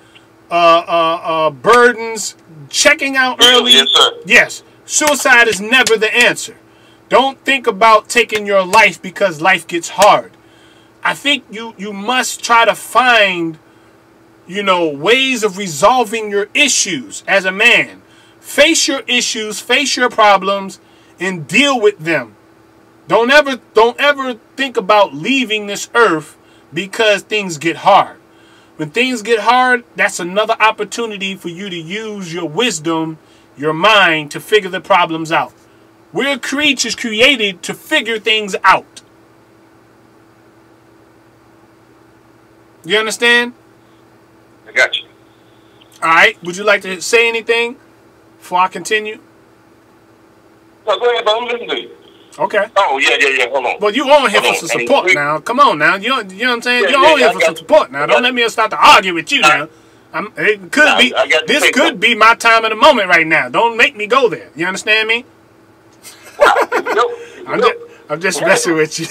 burdens. Checking out early. Yes, sir. Yes. Suicide is never the answer. Don't think about taking your life because life gets hard. I think you must try to find, ways of resolving your issues as a man. Face your issues, face your problems, and deal with them. Don't ever think about leaving this earth because things get hard. When things get hard, that's another opportunity for you to use your wisdom, your mind, to figure the problems out. We're creatures created to figure things out. You understand? I got you. All right. Would you like to say anything before I continue? No, go ahead, I'm listening to you. Okay. Oh, yeah. Hold on. Well, you on here for some support now. Come on now. You know what I'm saying? You're on here for some support now. Don't let me start to argue with you now. This could be my time of the moment right now. Don't make me go there. You understand me? I'm just messing with you.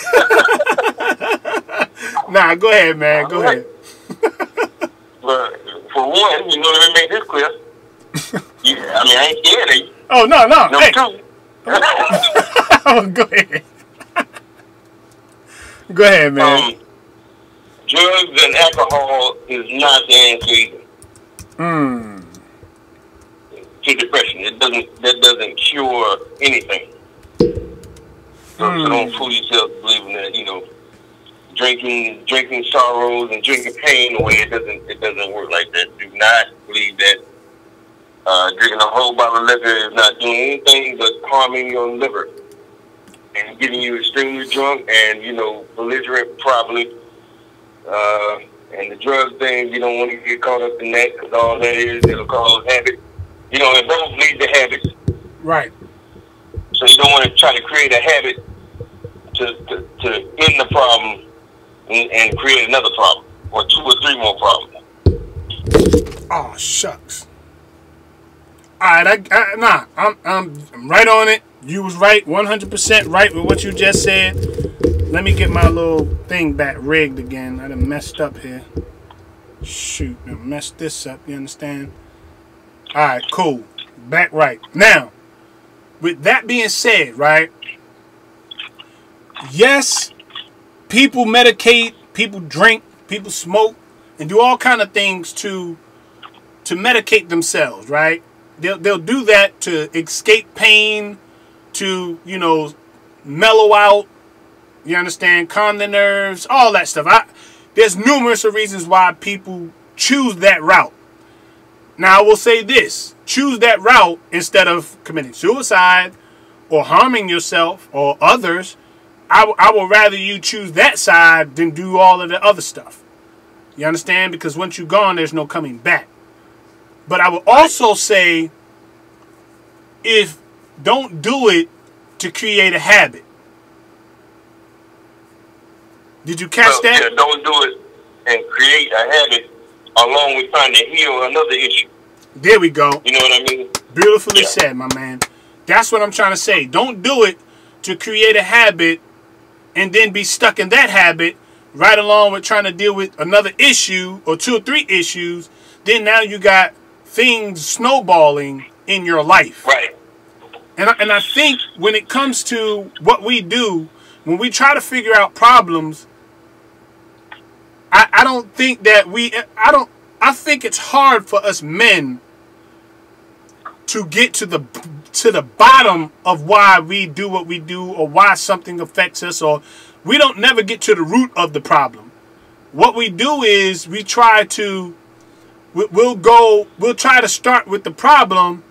Nah, go ahead, man. Go ahead. But for one, let me make this clear. I ain't scared of you. Oh, no. Number Hey. two. Oh, go ahead. Go ahead, man. Drugs and alcohol is not the answer to depression. That doesn't cure anything. So don't fool yourself believing that, drinking sorrows and drinking pain away. It doesn't work like that. Do not believe that. Drinking a whole bottle of liquor is not doing anything but harming your liver and getting you extremely drunk and, belligerent probably. And the drug thing, you don't want to get caught up in that because all that is, it'll cause habit. It both lead to habits. Right. So you don't want to try to create a habit to end the problem and create another problem or 2 or 3 more problems. Oh, shucks. All right, I'm right on it. You was right, 100% right with what you just said. Let me get my little thing back rigged again. I done messed up here. Shoot, I messed this up, you understand? All right, cool. Back right. Now, with that being said, right? Yes, people medicate, people drink, people smoke, and do all kind of things to medicate themselves, right? They'll do that to escape pain, to, mellow out, you understand, calm the nerves, all that stuff. There's numerous of reasons why people choose that route. Now, I will say this. Choose that route instead of committing suicide or harming yourself or others. I would rather you choose that side than do all of the other stuff. You understand? Because once you're gone, there's no coming back. But I would also say, don't do it to create a habit. Did you catch that? Yeah, don't do it and create a habit along with trying to heal another issue. There we go. You know what I mean? Beautifully said, my man. That's what I'm trying to say. Don't do it to create a habit and then be stuck in that habit right along with trying to deal with another issue or 2 or 3 issues. Then now you got things snowballing in your life. Right. And I think when it comes to what we do, when we try to figure out problems, I don't think that I think it's hard for us men to get to the bottom of why we do what we do or why something affects us, or we don't never get to the root of the problem. What we do is we'll try to start with the problem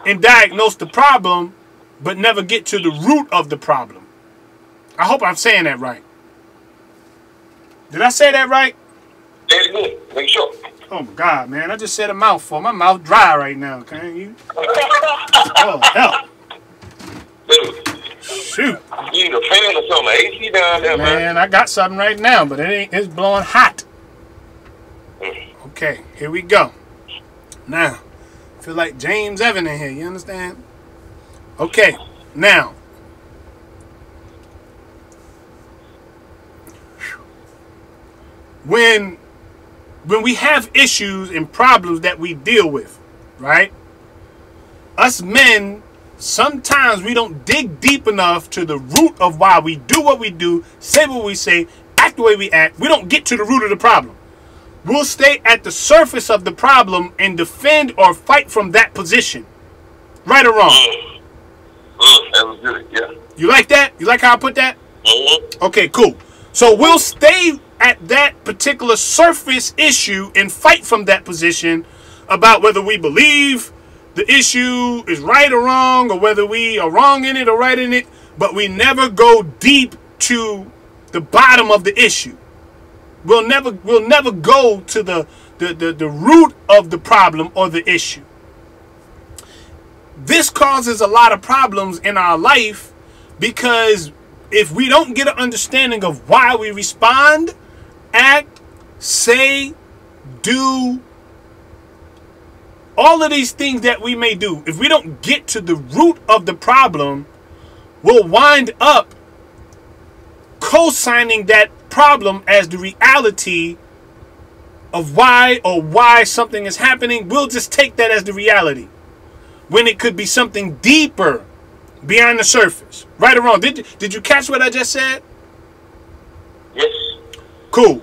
and diagnose the problem, but never get to the root of the problem. I hope I'm saying that right. Did I say that right? Say it again. Make sure. Oh my God, man! I just said a mouthful. My mouth dry right now. Okay, you? Oh hell! Dude, shoot! You need a fan or something? AC down there, man. I got something right now, but it's blowing hot. Okay, here we go. Now, I feel like James Evan in here. You understand? Okay, now. when we have issues and problems that we deal with, right? Us men, sometimes we don't dig deep enough to the root of why we do what we do, say what we say, act the way we act. We don't get to the root of the problem. We'll stay at the surface of the problem and defend or fight from that position. Right or wrong? That was good, yeah. You like that? You like how I put that? Okay, cool. So we'll stay at that particular surface issue and fight from that position about whether we believe the issue is right or wrong, or whether we are wrong in it or right in it, but we never go deep to the bottom of the issue. We'll never go to the root of the problem or the issue. This causes a lot of problems in our life, because if we don't get an understanding of why we respond, act, say, do, all of these things that we may do, if we don't get to the root of the problem, we'll wind up co-signing that problem as the reality of why something is happening. We'll just take that as the reality, when it could be something deeper beyond the surface. Right or wrong? Did you catch what I just said? Yes. Cool.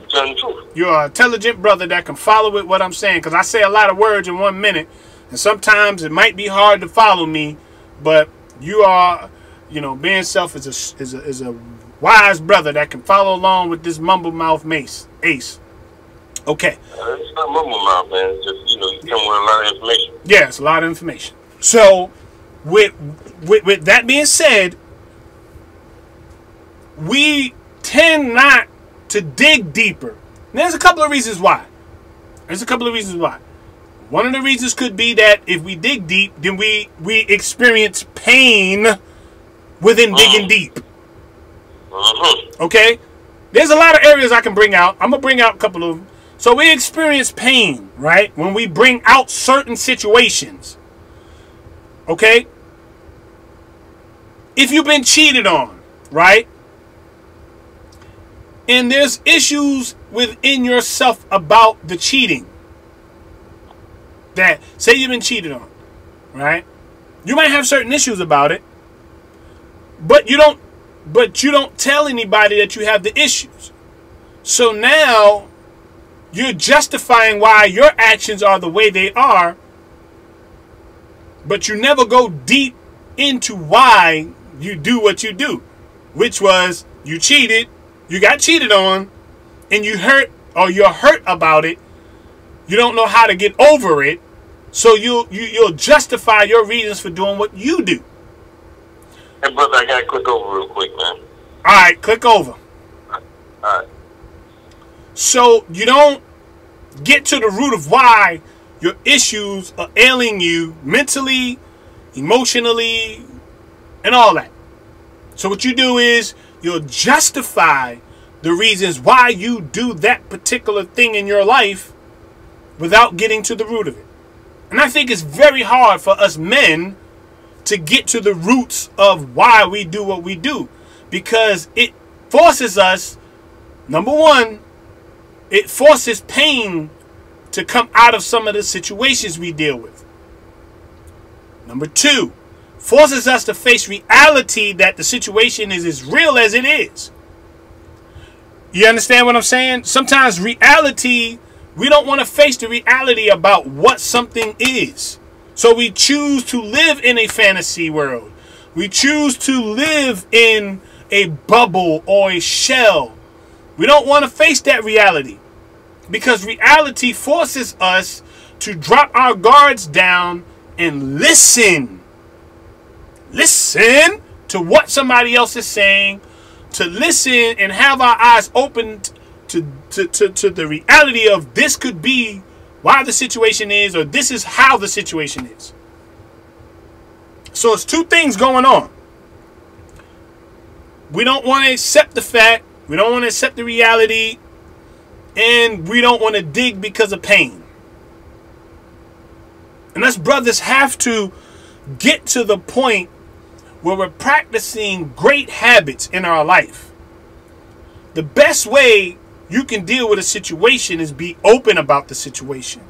You're an intelligent brother that can follow with what I'm saying, because I say a lot of words in 1 minute, and sometimes it might be hard to follow me, but you are, being self is a wise brother that can follow along with this mumble mouth ace. Okay. It's not mumble mouth, man. It's just, you come with a lot of information. Yeah, it's a lot of information. So, with that being said, we tend not to dig deeper. And there's a couple of reasons why. One of the reasons could be that if we dig deep, then we experience pain within digging deep. Okay? There's a lot of areas I can bring out. I'm going to bring out a couple of them. So we experience pain, right? When we bring out certain situations. Okay? If you've been cheated on, right? And there's issues within yourself about the cheating. That, say you've been cheated on, right? You might have certain issues about it, but you don't tell anybody that you have the issues. So now you're justifying why your actions are the way they are, but you never go deep into why you do what you do, which was you cheated, you got cheated on, and you're hurt about it. You don't know how to get over it, so you'll justify your reasons for doing what you do. Hey, brother, I gotta click over real quick, man. All right, click over. All right. So you don't get to the root of why your issues are ailing you mentally, emotionally, and all that. So what you do is you'll justify the reasons why you do that particular thing in your life without getting to the root of it. And I think it's very hard for us men to get to the roots of why we do what we do, because it forces us, number one, it forces pain to come out of some of the situations we deal with. Number two, forces us to face reality that the situation is as real as it is. You understand what I'm saying? Sometimes reality, we don't want to face the reality about what something is. So we choose to live in a fantasy world. We choose to live in a bubble or a shell. We don't want to face that reality, because reality forces us to drop our guards down and listen. Listen to what somebody else is saying, to listen and have our eyes opened to the reality of this could be why the situation is, or this is how the situation is. So it's two things going on. We don't want to accept the fact, we don't want to accept the reality, and we don't want to dig because of pain. And us brothers have to get to the point where we're practicing great habits in our life. The best way you can deal with a situation is be open about the situation.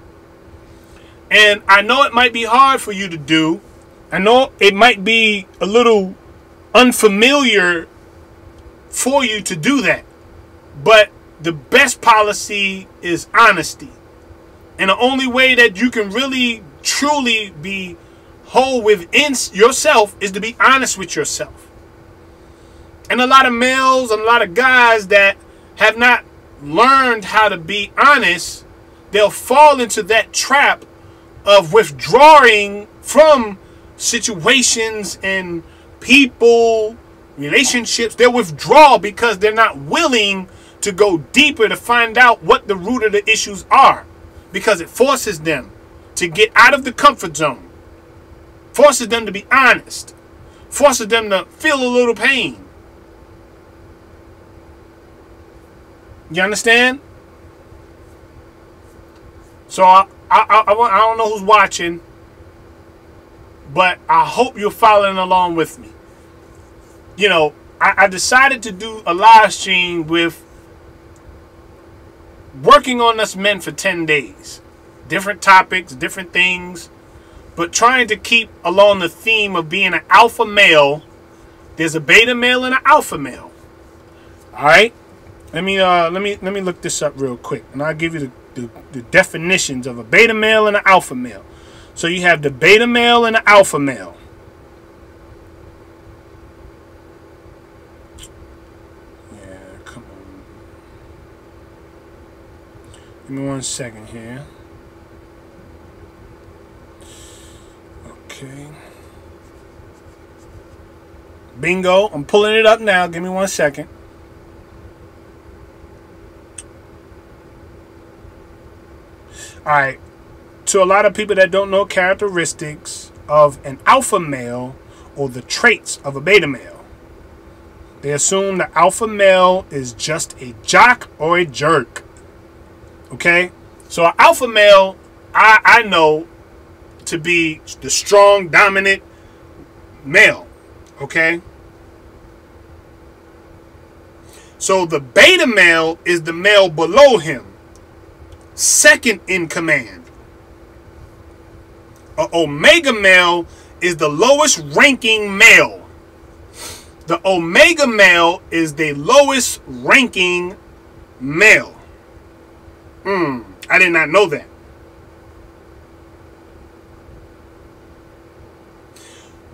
And I know it might be hard for you to do. I know it might be a little unfamiliar for you to do that. But the best policy is honesty. And the only way that you can really, truly be whole within yourself is to be honest with yourself. And a lot of males and a lot of guys that have not learned how to be honest, they'll fall into that trap of withdrawing from situations and people, relationships. They'll withdraw because they're not willing to go deeper to find out what the root of the issues are, because it forces them to get out of the comfort zone, forces them to be honest, forces them to feel a little pain. You understand? So I don't know who's watching, but I hope you're following along with me. You know, I decided to do a live stream with working on us men for 10 days. Different topics, different things, but trying to keep along the theme of being an alpha male. There's a beta male and an alpha male. All right? Let me look this up real quick, and I'll give you the definitions of a beta male and an alpha male. So you have the beta male and the alpha male. Yeah, come on. Give me 1 second here. Okay. Bingo. I'm pulling it up now. Give me 1 second. Alright, to a lot of people that don't know characteristics of an alpha male or the traits of a beta male, they assume the alpha male is just a jock or a jerk. Okay? So an alpha male, I know to be the strong, dominant male. Okay? So the beta male is the male below him, second in command. An omega male is the lowest ranking male. The omega male is the lowest ranking male. I did not know that.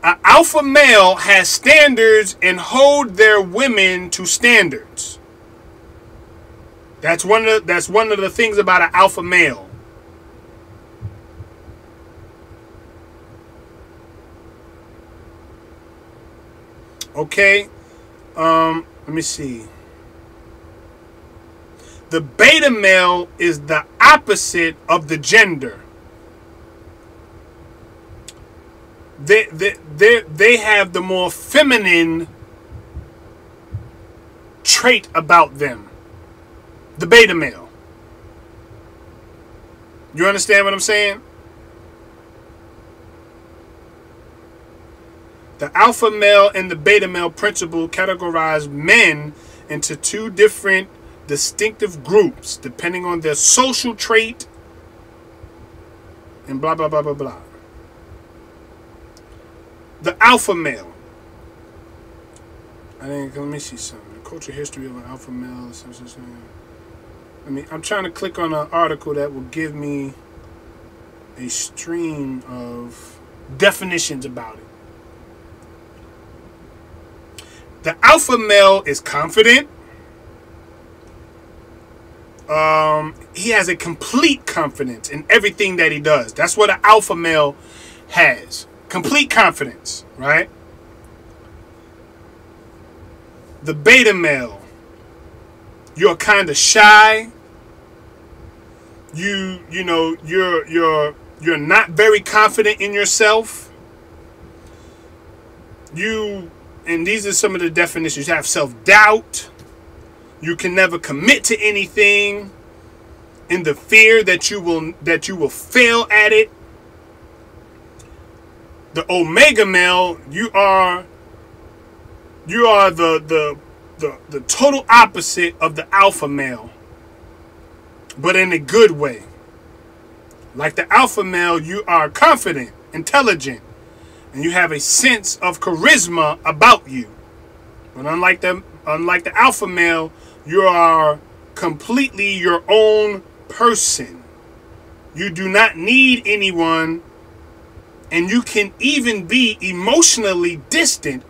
An alpha male has standards and hold their women to standards. That's one of the things about an alpha male. Okay, let me see. The beta male is the opposite of the gender. They have the more feminine trait about them. The beta male. You understand what I'm saying? The alpha male and the beta male principle categorize men into two different distinctive groups depending on their social trait and blah, blah, blah, blah, blah. The alpha male. Let me see something. The cultural history of an alpha male. I'm trying to click on an article that will give me a stream of definitions about it. The alpha male is confident. He has a complete confidence in everything that he does. That's what an alpha male has. Complete confidence, right? The beta male, you're kind of shy. You're not very confident in yourself. And these are some of the definitions. You have self-doubt. You can never commit to anything in the fear that you will fail at it. The omega male, you are the total opposite of the alpha male. but in a good way. Like the alpha male, you are confident, intelligent, and you have a sense of charisma about you. But unlike the alpha male, you are completely your own person. You do not need anyone, and you can even be emotionally distant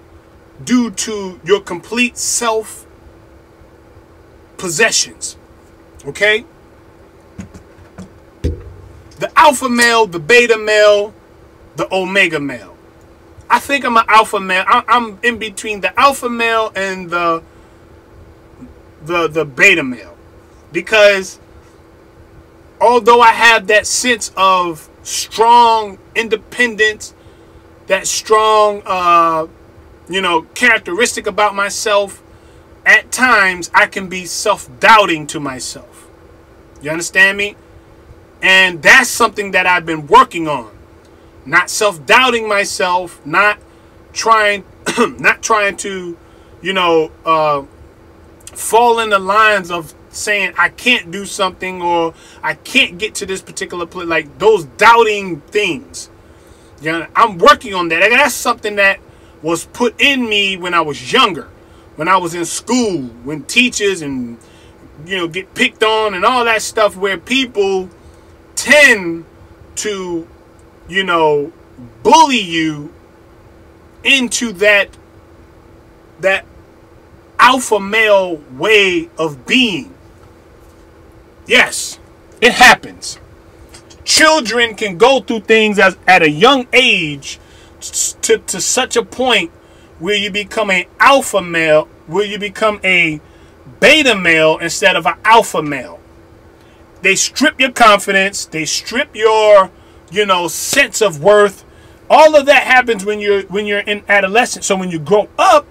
due to your complete self-possessions. Okay? The alpha male, the beta male, the omega male. I think I'm an alpha male. I'm in between the alpha male and the beta male. Because although I have that sense of strong independence, that strong, characteristic about myself, at times I can be self-doubting to myself. You understand me? And that's something that I've been working on. Not self-doubting myself, not trying to, fall in the lines of saying I can't do something or I can't get to this particular place, like those doubting things. I'm working on that. That's something that was put in me when I was younger, when I was in school, when teachers and get picked on and all that stuff, where people tend to bully you into that alpha male way of being. Yes, it happens. Children can go through things at a young age to such a point where you become an alpha male, where you become a beta male instead of an alpha male. They strip your confidence. They strip your, sense of worth. All of that happens when you're in adolescence. So when you grow up,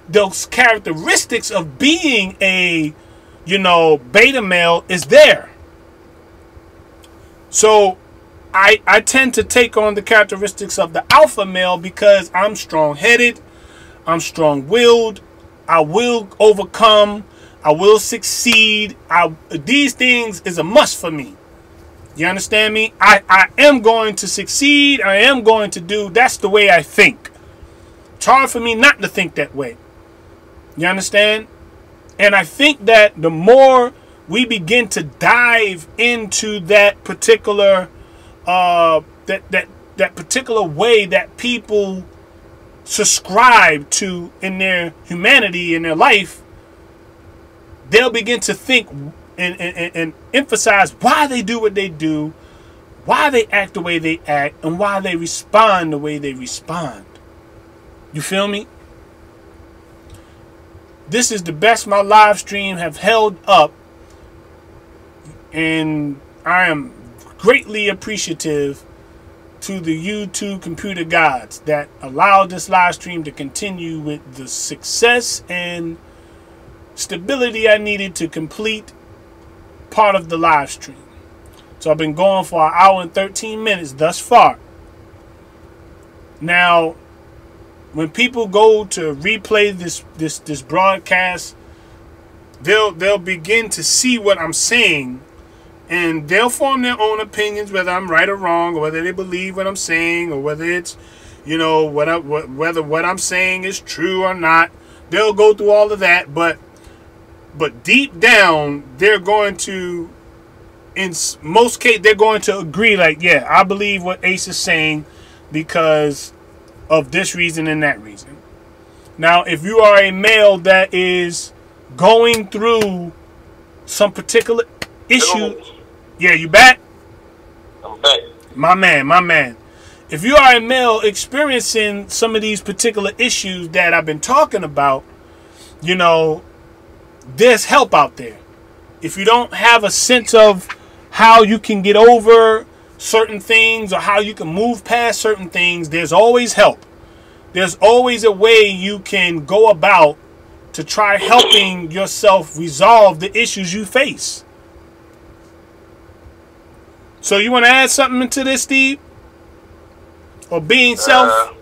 those characteristics of being a, beta male is there. So I tend to take on the characteristics of the alpha male because I'm strong-headed, I'm strong-willed, I will overcome, I will succeed. These things is a must for me. You understand me? I am going to succeed. I am going to do. That's the way I think. It's hard for me not to think that way. You understand? And I think that the more we begin to dive into that particular that particular way that people subscribe to in their humanity, in their life, they'll begin to think and emphasize why they do what they do, why they act the way they act, and why they respond the way they respond. You feel me? This is the best my live stream have held up, and I am greatly appreciative to the YouTube computer gods that allowed this live stream to continue with the success and stability I needed to complete part of the live stream. So I've been going for an hour and 13 minutes thus far. Now, when people go to replay this broadcast, they'll begin to see what I'm saying, and they'll form their own opinions, whether I'm right or wrong, or whether they believe what I'm saying, or whether it's whether what I'm saying is true or not. They'll go through all of that, but deep down, they're going to, in most cases, they're going to agree, like, yeah, I believe what Ace is saying because of this reason and that reason. Now, if you are a male that is going through some particular issue, yeah, you back? I'm back. My man. If you are a male experiencing some of these particular issues that I've been talking about, there's help out there. If you don't have a sense of how you can get over certain things or how you can move past certain things, there's always help. There's always a way you can go about to try helping yourself resolve the issues you face. So you want to add something into this, Steve? Or being self,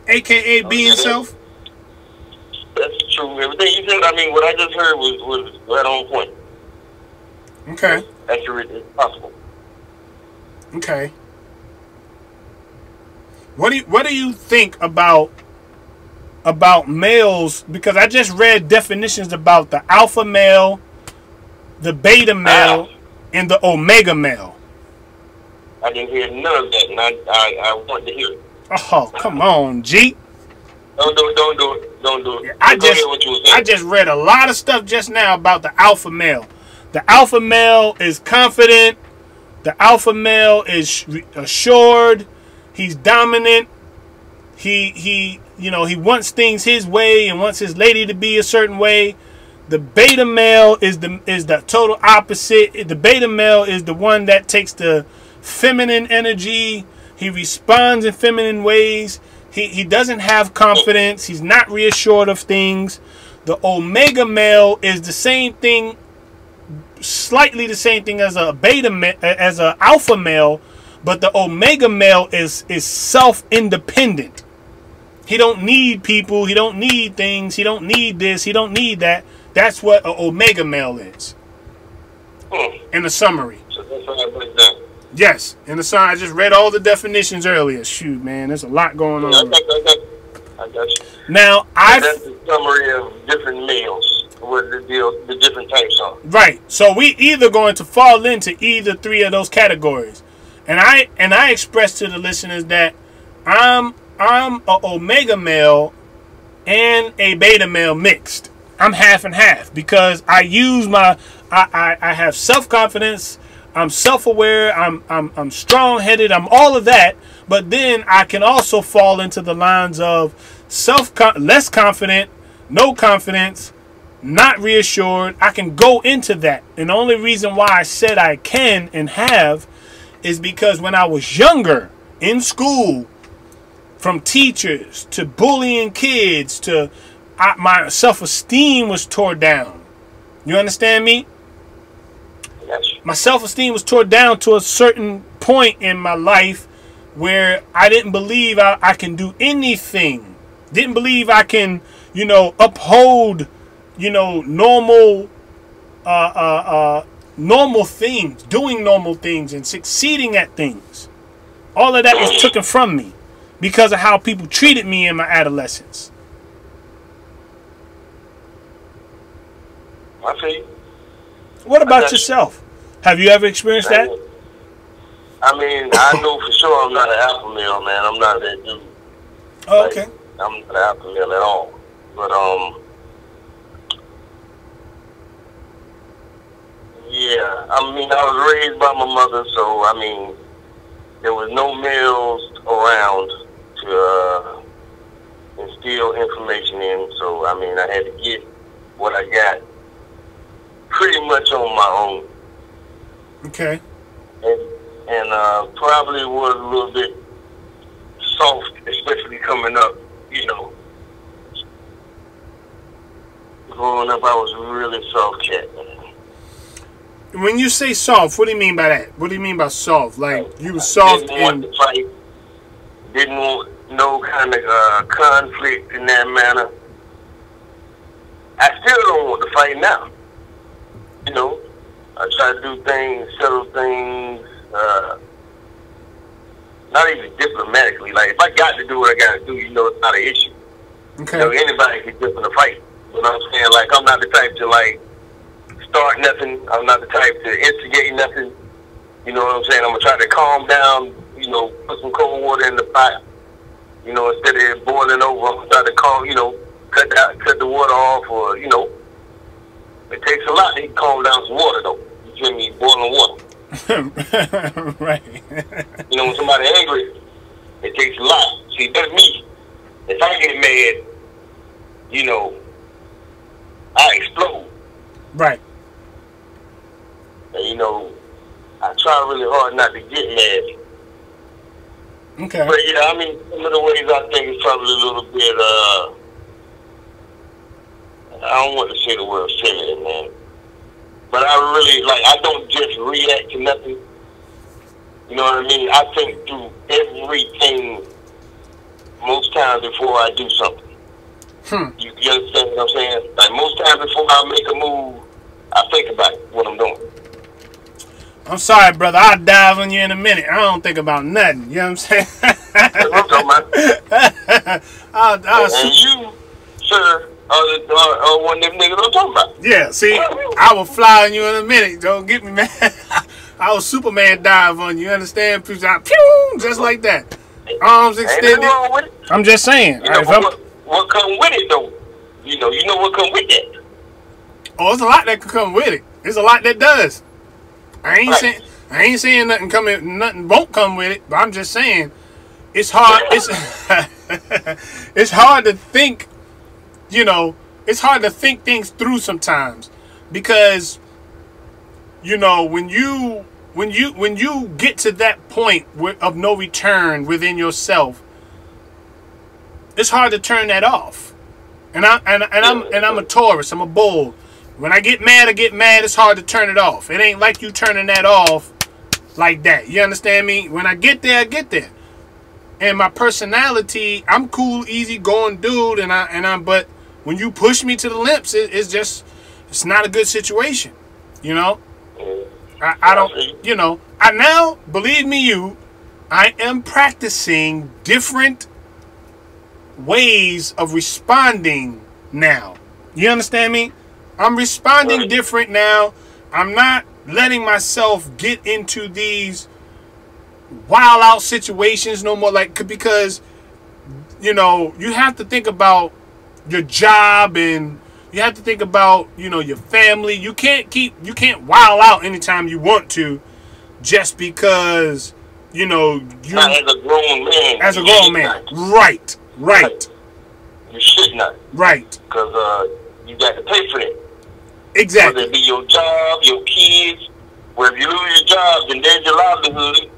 aka being self? That's true. Everything you said, what I just heard was right on point. Okay. accurate as possible. Okay. What do you think about males? Because I just read definitions about the alpha male, the beta male, and the omega male. I didn't hear none of that, and I want to hear it. Oh, come on, G. Don't do it. Don't do it. Yeah, I just read a lot of stuff just now about the alpha male. The alpha male is confident. The alpha male is assured. He's dominant. He wants things his way and wants his lady to be a certain way. The beta male is the total opposite. The beta male is the one that takes the feminine energy. He responds in feminine ways. He doesn't have confidence. He's not reassured of things. The omega male is the same thing, slightly the same thing as a alpha male, but the omega male is self-independent. He don't need people. He don't need things. He don't need this. He don't need that. That's what an omega male is. In the summary. So that's how I break down. Yes, in the summary. I just read all the definitions earlier. Shoot, man, there's a lot going on. I got you. Now, that's the summary of different males, what the different types are. Right. So we either going to fall into either three of those categories. And I express to the listeners that I'm a omega male and a beta male mixed. I'm half and half because I use I have self-confidence, I'm self-aware, I'm strong-headed, I'm all of that, but then I can also fall into the lines of less confident, no confidence, not reassured. I can go into that. And the only reason why I said I can and have is because when I was younger in school, from teachers to bullying kids to my self-esteem was tore down. You understand me? Yes. My self-esteem was tore down to a certain point in my life where I didn't believe I can do anything. Didn't believe I can, uphold, normal things, doing normal things and succeeding at things. All of that was taken from me because of how people treated me in my adolescence. I see. What about yourself? Have you ever experienced that? I mean, I know for sure I'm not an alpha male, man. I'm not that dude. Oh, okay. I'm not an alpha male at all. But yeah. I mean, I was raised by my mother, so I mean, there was no males around to instill information in. So I mean, I had to get what I got pretty much on my own. Okay. And probably was a little bit soft, especially coming up, Growing up, I was a really soft cat, man. When you say soft, what do you mean by that? What do you mean by soft? Like, you were soft didn't want to fight. Didn't want no kind of conflict in that manner. I still don't want to fight now. I try to do things, settle things, not even diplomatically. Like, if I got to do what I got to do, it's not an issue. Okay. Anybody can jump in a fight. You know what I'm saying? Like, I'm not the type to, start nothing. I'm not the type to instigate nothing. You know what I'm saying? I'm going to try to calm down, put some cold water in the pot. Instead of it boiling over, I'm going to try to calm, cut the water off or, It takes a lot to calm down some water, though. You feel me? Boiling water. Right. When somebody's angry, it takes a lot. See, that's me. If I get mad, I explode. Right. And, I try really hard not to get mad. Okay. But, yeah, I mean, some of the ways I think is probably a little bit, I don't want to say the word feminine, man. But I really, I don't just react to nothing. You know what I mean? I think through everything most times before I do something. You understand what I'm saying? Like, most times before I make a move, I think about what I'm doing. I'm sorry, brother. I'll dive on you in a minute. I don't think about nothing. You know what I'm saying? I'm talking about. And you, sir, are one of them niggas I'm talking about. Yeah, see, I will fly on you in a minute. Don't get me, man. I will Superman dive on you. Understand? Pew, just like that. Arms extended. Ain't nothing wrong with it. I'm just saying. You know, what come with it though? You know what come with that. Oh, there's a lot that could come with it. There's a lot that does. I ain't saying nothing won't come with it, but I'm just saying it's hard. It's it's hard to think. You know, it's hard to think things through sometimes because you know when you get to that point of no return within yourself, it's hard to turn that off. And I'm a Taurus. I'm a bull. When I get mad, I get mad. It's hard to turn it off. It ain't like you turning that off like that. You understand me? When I get there, I get there. And my personality, I'm cool, easy going dude. But when you push me to the limits, it's not a good situation. You know? I don't, you know. I now, believe me, I am practicing different ways of responding now. You understand me? I'm responding different now. I'm not letting myself get into these wild out situations no more. Because, you know, you have to think about your job and you have to think about, you know, your family. You can't wild out anytime you want to just because, you know, you not as a grown man. As a grown man. Right. You should not. Right. Because you got to pay for it. Exactly. Whether it be your job, your kids. Well, if you lose your job, then there's your livelihood.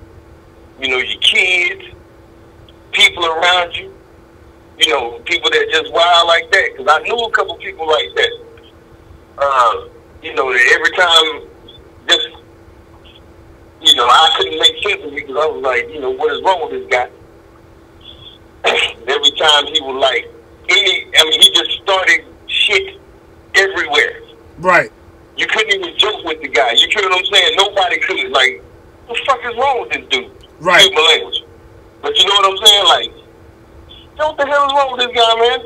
You know, your kids, people around you. You know, people that just wild like that. Because I knew a couple people like that. You know, that every time, just, you know, I couldn't make sense of it because I was like, you know, what is wrong with this guy? Every time he was like, he just started shit everywhere. Right. You couldn't even joke with the guy. You feel what I'm saying? Nobody could. Like, what the fuck is wrong with this dude? Right. Excuse my language. But you know what I'm saying? Like, what the hell is wrong with this guy, man?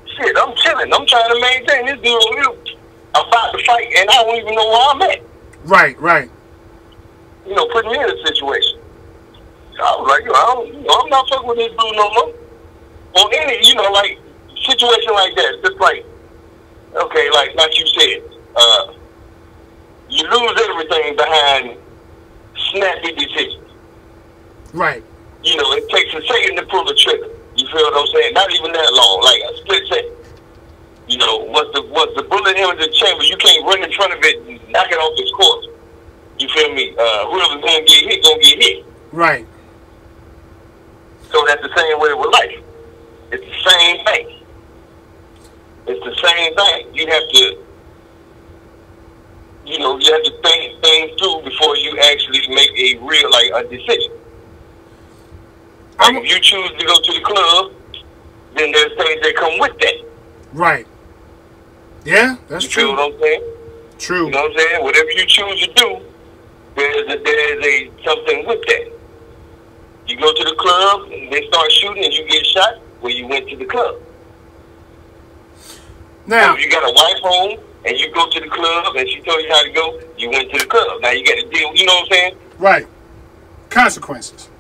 Shit, I'm chilling. I'm trying to maintain this dude over here. I'm about to fight, and I don't even know where I'm at. Right. You know, putting me in a situation. So I was like, I'm not fucking with this dude no more. Or any, you know, like, situation like that. It's just like, okay, like you said, you lose everything behind snappy decisions. Right. You know, it takes a second to pull the trigger. You feel what I'm saying? Not even that long, like a split second. You know, once the bullet enters the chamber, you can't run in front of it and knock it off its course. You feel me? Whoever's gonna get hit. Right. So that's the same way with life. It's the same thing. It's the same thing. You have to, you know, think things through before you actually make a real, like, a decision. Like, if you choose to go to the club, then there's things that come with that. Right. Yeah, that's true. You feel what I'm saying? True. You know what I'm saying? Whatever you choose to do, there's something with that. You go to the club, and they start shooting, and you get shot. Well, you went to the club. Now, if you got a wife home and you go to the club and she told you how to go, you went to the club. Now you got to deal. You know what I'm saying? Right. Consequences.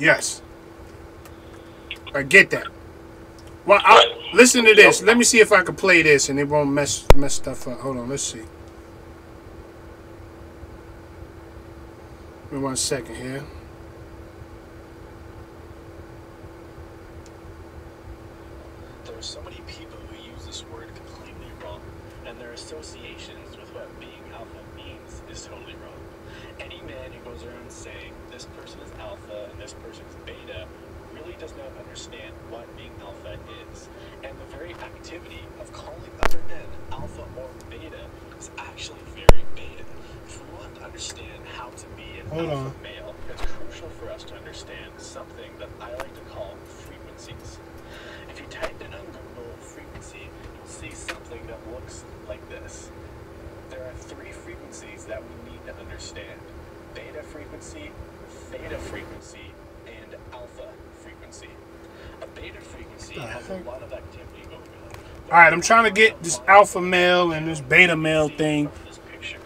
Yes. I get that. Well, listen to this. Let me see if I can play this and it won't mess stuff up. Hold on. Let's see. Give me 1 second here. There are so many people who use this word completely wrong, and their associations with what being alpha means is totally wrong. Any man who goes around saying this person is alpha and this person is beta really does not understand what being alpha is. And the very activity of calling other men alpha or beta is actually very beta. If we want to understand how to be an alpha male, it's crucial for us to understand something that I like to call frequencies. If you type in on Google frequency, you'll see something that looks like this. There There are three frequencies that we need to understand: beta frequency, theta frequency, and alpha frequency. A beta frequency has a lot of activity going on. Alright, I'm trying to get this alpha male and this beta male thing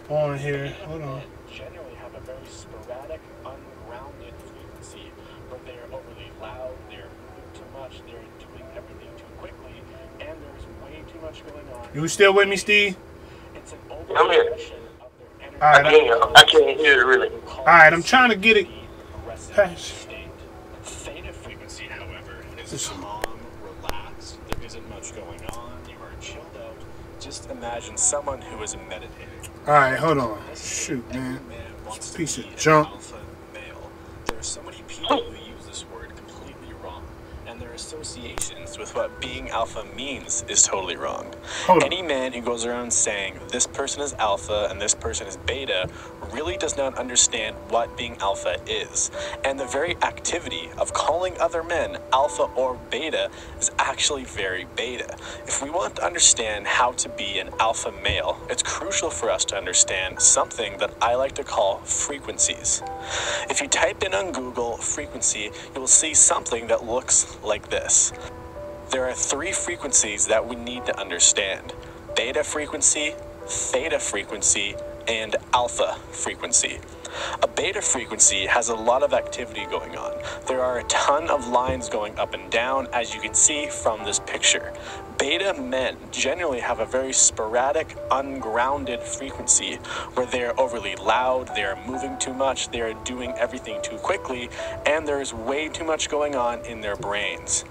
on here. Hold on. Generally have a very sporadic, ungrounded frequency where they are overly loud, they're moving too much, they're doing everything too quickly, and there's way too much going on. You still with me, Steve? It's an I'm here. overexpression of their energy. I can't hear it really. Alright, I'm trying to get it. Theta frequency, however, is calm, relaxed. There isn't much going on. You are chilled out. Just imagine someone who is meditating. Alright, hold on. Shoot, man. This piece of junk. Alpha male. There are so many people who use this word completely wrong, and their associations with what being alpha means is totally wrong. Hold on. Any man who goes around saying this person is alpha and this person is beta really does not understand what being alpha is. And the very activity of calling other men alpha or beta is actually very beta. If we want to understand how to be an alpha male, it's crucial for us to understand something that I like to call frequencies. If you type in on Google frequency, you will see something that looks like this. There are three frequencies that we need to understand: beta frequency, theta frequency, and alpha frequency. A beta frequency has a lot of activity going on. There are a ton of lines going up and down, as you can see from this picture. Beta men generally have a very sporadic, ungrounded frequency where they are overly loud, they are moving too much, they are doing everything too quickly, and there's way too much going on in their brains.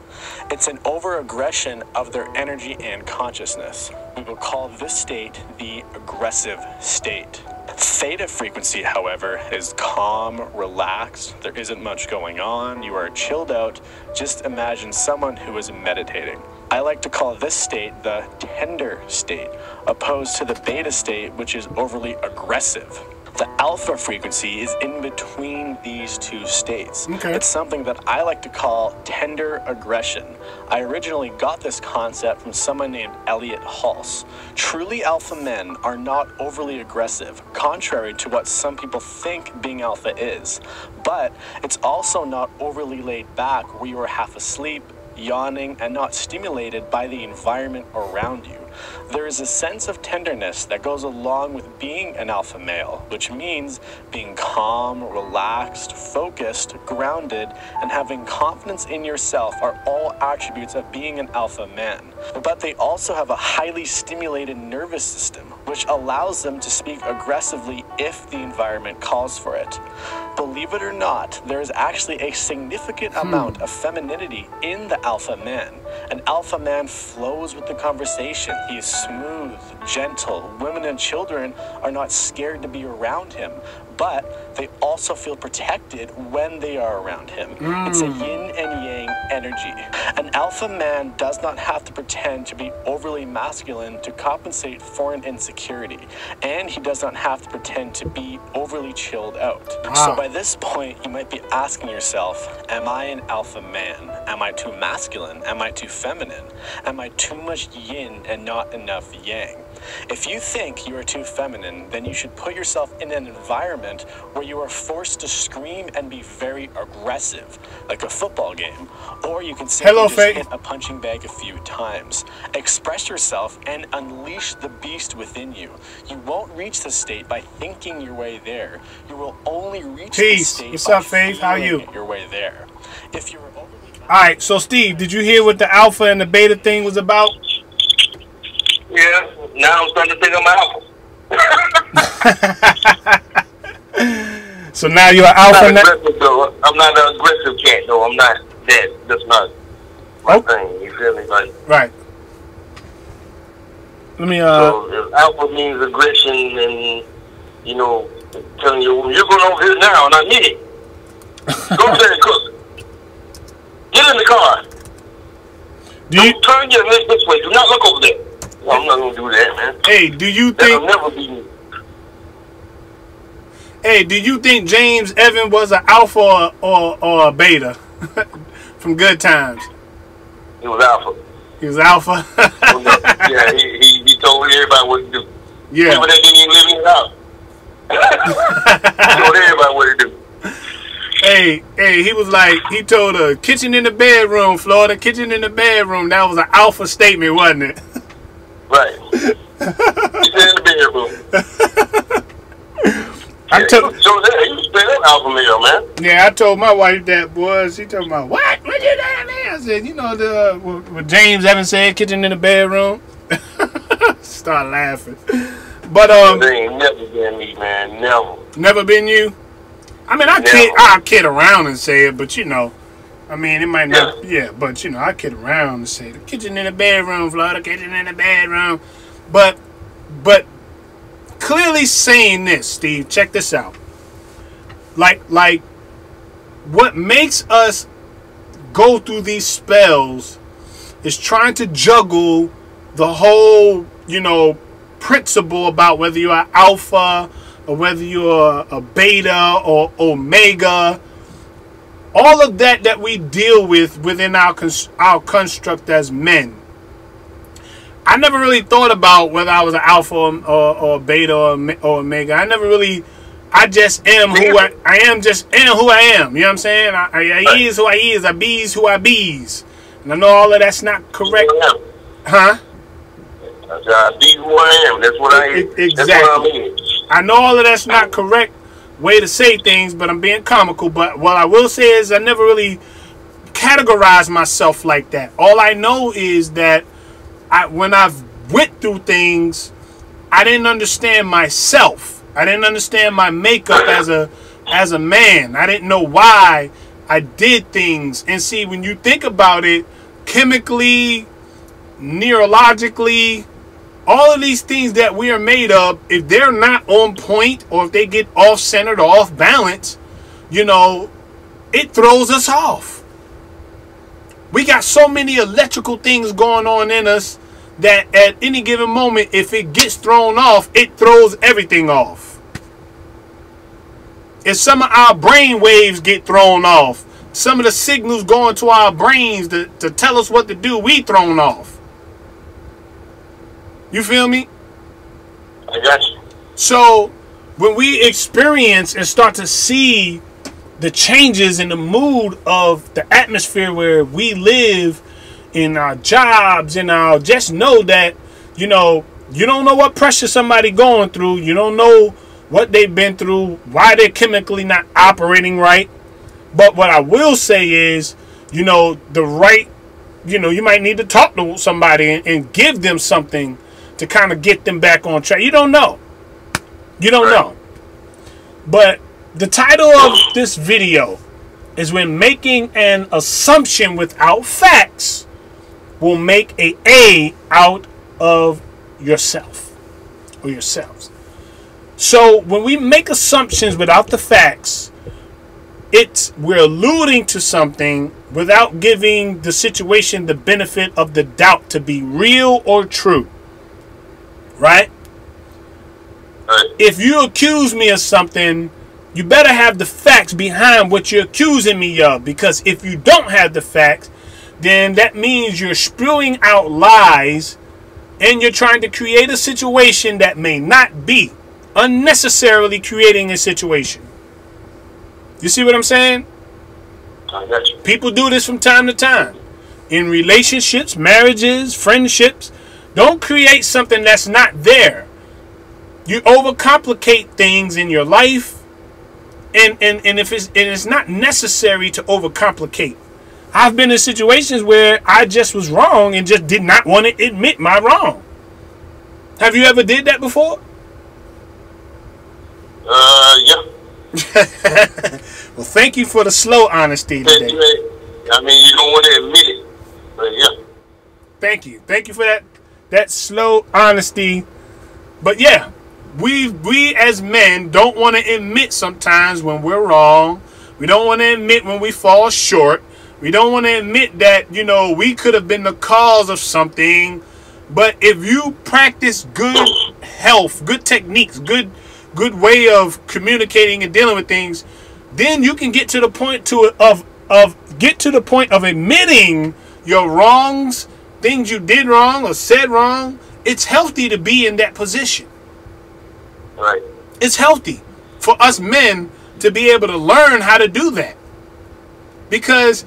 It's an overaggression of their energy and consciousness. We will call this state the aggressive state. Theta frequency, however, is calm, relaxed, there isn't much going on, you are chilled out. Just imagine someone who is meditating. I like to call this state the tender state, opposed to the beta state, which is overly aggressive. The alpha frequency is in between these two states. Okay. It's something that I like to call tender aggression. I originally got this concept from someone named Elliot Halse. Truly alpha men are not overly aggressive, contrary to what some people think being alpha is. But it's also not overly laid back where you are half asleep, yawning, and not stimulated by the environment around you. There is a sense of tenderness that goes along with being an alpha male, which means being calm, relaxed, focused, grounded, and having confidence in yourself are all attributes of being an alpha man. But they also have a highly stimulated nervous system, which allows them to speak aggressively if the environment calls for it. Believe it or not, there is actually a significant amount of femininity in the alpha man. An alpha man flows with the conversation. He is smooth, gentle. Women and children are not scared to be around him, but they also feel protected when they are around him. It's a yin and yang energy. An alpha man does not have to pretend to be overly masculine to compensate for an insecurity, and he does not have to pretend to be overly chilled out. So by this point, you might be asking yourself, am I an alpha man? Am I too masculine? Am I too feminine? Am I too much yin and not enough yang? If you think you are too feminine, then you should put yourself in an environment where you are forced to scream and be very aggressive, like a football game, or you can simply just hit a punching bag a few times. Express yourself and unleash the beast within you. You won't reach the state by thinking your way there. You will only reach the state What's by up, Faith? How are you? feeling your way there. If you were overly... Alright, so Steve, did you hear what the alpha and the beta thing was about? Yeah, now I'm starting to think I'm alpha. So now you're an alpha now? I'm not an aggressive cat, though. I'm not that. That's not my thing. You feel me? Like, right. Let me, So if alpha means aggression and, you know, telling you, well, you're going over here now, not me. Go over there and cook. Get in the car. Don't turn your head this way. Do not look over there. Well, I'm not going to do that, man. Hey, do you That'll think... never be me. Hey, do you think James Evan was an alpha or a beta from Good Times? He was alpha. He was alpha? Yeah, he told everybody what to do. Yeah. People that didn't even live in the house. Told everybody what to do. Hey, he was like, he told her, kitchen in the bedroom, Florida, kitchen in the bedroom. That was an alpha statement, wasn't it? Right. Kitchen in the bedroom. I told, so he was straight up alpha male, man. yeah, I told my wife that, boy. She told me, what? What you doing there? I said, you know, what James Evans said, kitchen in the bedroom. Start laughing. But, They ain't never been me, man. never been you? I mean, I kid around and say it, but you know, I mean, it might not, yeah, but you know, I kid around and say the kitchen in the bedroom, Florida, kitchen in the bedroom. But clearly saying this, Steve, check this out. Like, what makes us go through these spells is trying to juggle the whole, you know, principle about whether you're an alpha or whether you're a beta or omega. All of that we deal with within our construct as men. I never really thought about whether I was an alpha or beta or omega. I just am who I am. Just am who I am. You know what I'm saying? I is who I is. I bees who I bees. And I know all of that's not correct. Huh? I be who I am. That's what I am. Exactly. That's what I mean. I know all of that's not correct way to say things, but I'm being comical. But what I will say is I never really categorized myself like that. All I know is that when I've went through things, I didn't understand myself. I didn't understand my makeup as a man. I didn't know why I did things. And see, when you think about it, chemically, neurologically, all of these things that we are made of, if they're not on point or if they get off-centered or off-balance, you know, it throws us off. We got so many electrical things going on in us that at any given moment, if it gets thrown off, it throws everything off. If some of our brain waves get thrown off, some of the signals going to our brains to tell us what to do, we thrown off. You feel me? I got you. So when we experience and start to see the changes in the mood of the atmosphere where we live, in our jobs, just know that, you know, you don't know what pressure somebody going through. You don't know what they've been through, why they're chemically not operating right. But what I will say is, you know, you might need to talk to somebody and give them something to kind of get them back on track. You don't know. You don't know. But the title of this video is when making an assumption without facts will make a out of yourself or yourselves. So when we make assumptions without the facts, we're alluding to something without giving the situation the benefit of the doubt to be real or true. Right? If you accuse me of something, you better have the facts behind what you're accusing me of. Because if you don't have the facts, then that means you're spewing out lies and you're trying to create a situation that may not be. Unnecessarily creating a situation. You see what I'm saying? I got you. People do this from time to time. In relationships, marriages, friendships. Don't create something that's not there. You overcomplicate things in your life, and if it's not necessary to overcomplicate. I've been in situations where I just was wrong and just did not want to admit my wrong. Have you ever did that before? Yeah. Well, thank you for the slow honesty today. I mean, you don't want to admit it, but yeah. Thank you. Thank you for that slow honesty. But yeah, we as men don't want to admit sometimes when we're wrong. We don't want to admit when we fall short. We don't want to admit that, you know, we could have been the cause of something. But if you practice good health, good techniques, good way of communicating and dealing with things, then you can get to the point of admitting your wrongs, things you did wrong or said wrong. It's healthy to be in that position. Right. It's healthy for us men to be able to learn how to do that. Because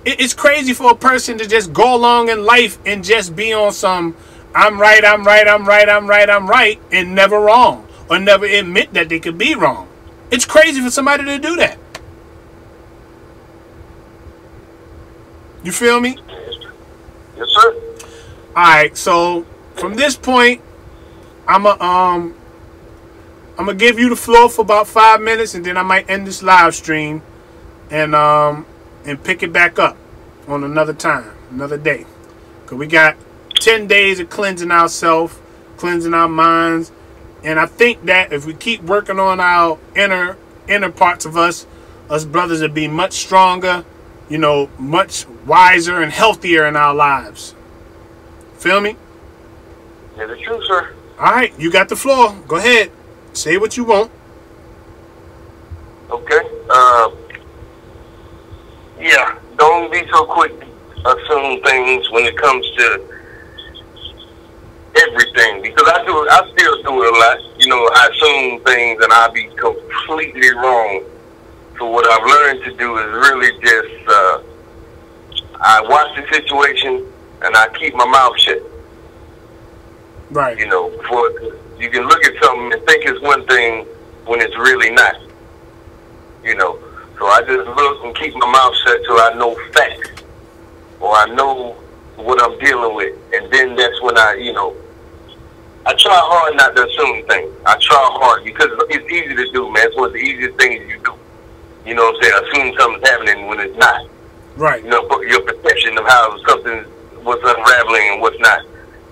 it's crazy for a person to just go along in life and just be on some I'm right, I'm right, I'm right, I'm right, I'm right, and never wrong. Or never admit that they could be wrong. It's crazy for somebody to do that. You feel me? Yes, sir. Alright, so from this point, I'm gonna give you the floor for about 5 minutes, and then I might end this live stream and pick it back up on another time, another day. Cause we got 10 days of cleansing ourselves, cleansing our minds, and I think that if we keep working on our inner parts of us brothers will be much stronger, you know, much wiser and healthier in our lives. Feel me? Yeah, that's true, sir. All right, you got the floor. Go ahead. Say what you want. Okay. Yeah, don't be so quick to assume things when it comes to everything, because I still do it a lot. You know, I assume things and I'll be completely wrong. So what I've learned to do is really just, I watch the situation and I keep my mouth shut. Right. You know, you can look at something and think it's one thing when it's really not. You know, so I just look and keep my mouth shut till I know facts, or I know what I'm dealing with, and then that's when I try hard not to assume things. I try hard because it's easy to do, man. It's one of the easiest things you do. You know what I'm saying? Assume something's happening when it's not. Right. You know, your perception of how something was unraveling and what's not.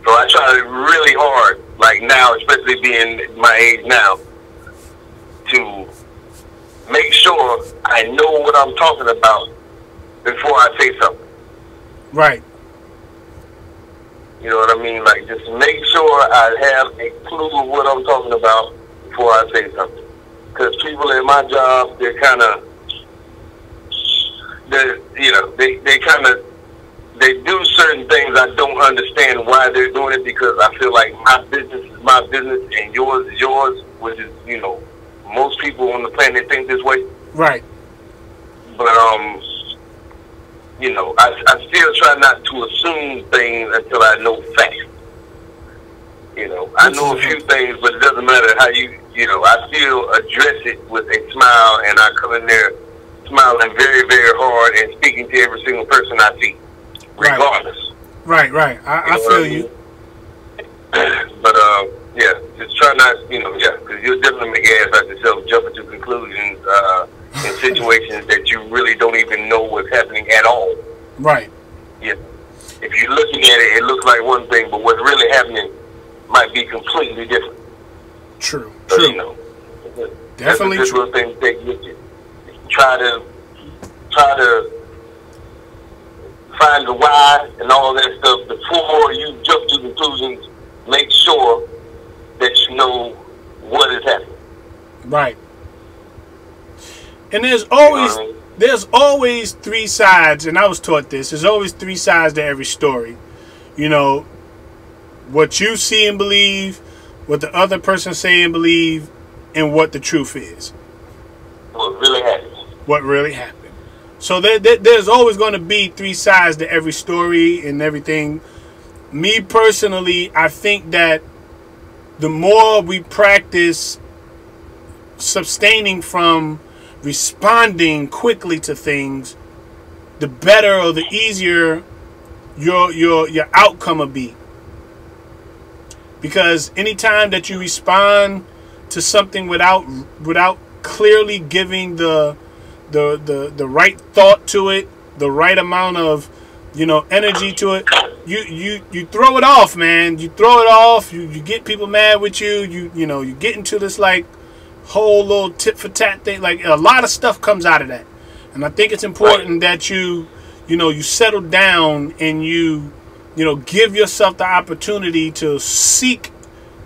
So I try really hard, like now, especially being my age now, to make sure I know what I'm talking about before I say something. Right. You know what I mean? Like, just make sure I have a clue of what I'm talking about before I say something. Because people in my job, they're kind of, they do certain things I don't understand why they're doing it, because I feel like my business is my business and yours is yours, which is, you know, most people on the planet think this way. Right. But, you know, I still try not to assume things until I know facts. You know, I know a few things, but it doesn't matter how you know, I still address it with a smile, and I come in there smiling very, very hard and speaking to every single person I see, regardless. Right. I feel you. But, yeah, just try not, you know, yeah, because you'll definitely make your ass out yourself jumping to conclusions in situations that you really don't even know what's happening at all. Right. Yeah. If you're looking at it, it looks like one thing, but what's really happening might be completely different. True. So, True. you know, Definitely that's a true. good thing to take with you. Try to find the why and all that stuff before you jump to conclusions. Make sure that you know what is happening. Right. And there's always three sides, and I was taught this. There's always three sides to every story. You know, what you see and believe, what the other person say and believe, and what the truth is. What really happened. What really happened. So there's always going to be three sides to every story and everything. Me personally, I think that the more we practice sustaining from responding quickly to things, the better or the easier your outcome will be. Because anytime that you respond to something without clearly giving the right thought to it, the right amount of, you know, energy to it, you throw it off, man. You throw it off. You get people mad with you. You know, you get into this like whole little tit for tat thing. Like, a lot of stuff comes out of that, and I think it's important that you settle down and you give yourself the opportunity to seek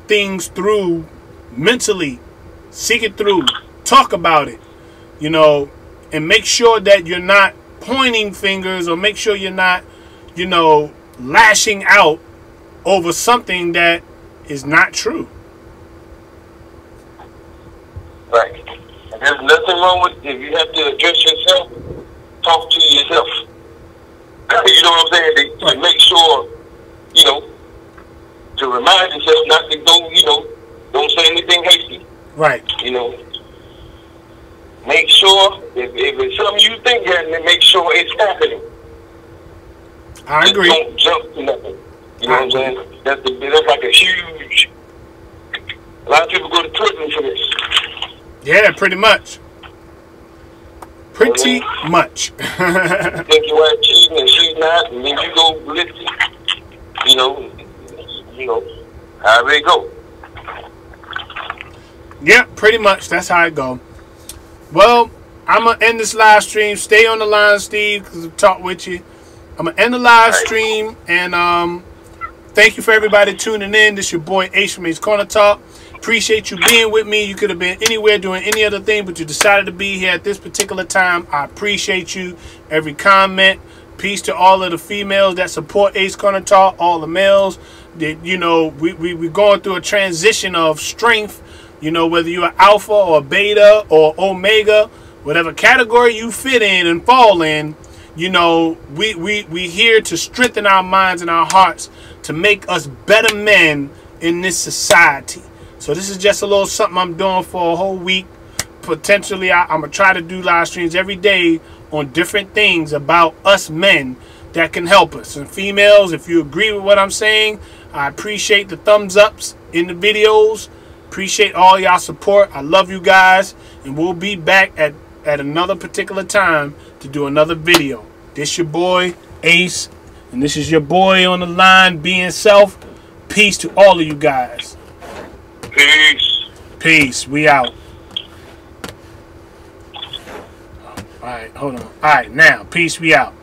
things through mentally, seek it through, talk about it, you know, and make sure that you're not pointing fingers, or make sure you're not, you know, lashing out over something that is not true. Right. And there's nothing wrong with if you have to address yourself, talk to yourself. You know what I'm saying? To make sure, you know, to remind yourself not to go, you know, don't say anything hasty. Right. You know, make sure if it's something you think happening, make sure it's happening. I agree. Just don't jump to nothing. You know what I'm saying? That's like a huge. A lot of people go to prison for this. Yeah, pretty much. Pretty much. You think your wife cheating and she's not, and then you go listen. You know, however it go. Yeah, pretty much. That's how it go. Well, I'm going to end this live stream. Stay on the line, Steve, because I've talked with you. I'm going to end the live stream. And thank you for everybody tuning in. This is your boy Ace from Ace Corner Talk. Appreciate you being with me. You could have been anywhere doing any other thing, but you decided to be here at this particular time. I appreciate you. Every comment. Peace to all of the females that support Ace Corner Talk. All the males. That, you know, we're going through a transition of strength. You know, whether you're an alpha or a beta or omega, whatever category you fit in and fall in, you know, we here to strengthen our minds and our hearts to make us better men in this society. So this is just a little something I'm doing for a whole week. Potentially, I'm going to try to do live streams every day on different things about us men that can help us. And females, if you agree with what I'm saying, I appreciate the thumbs ups in the videos. Appreciate all y'all support. I love you guys. And we'll be back at another particular time to do another video. This your boy, Ace. And this is your boy on the line, being self. Peace to all of you guys. Peace. Peace. We out. All right, hold on. All right, now, peace. We out.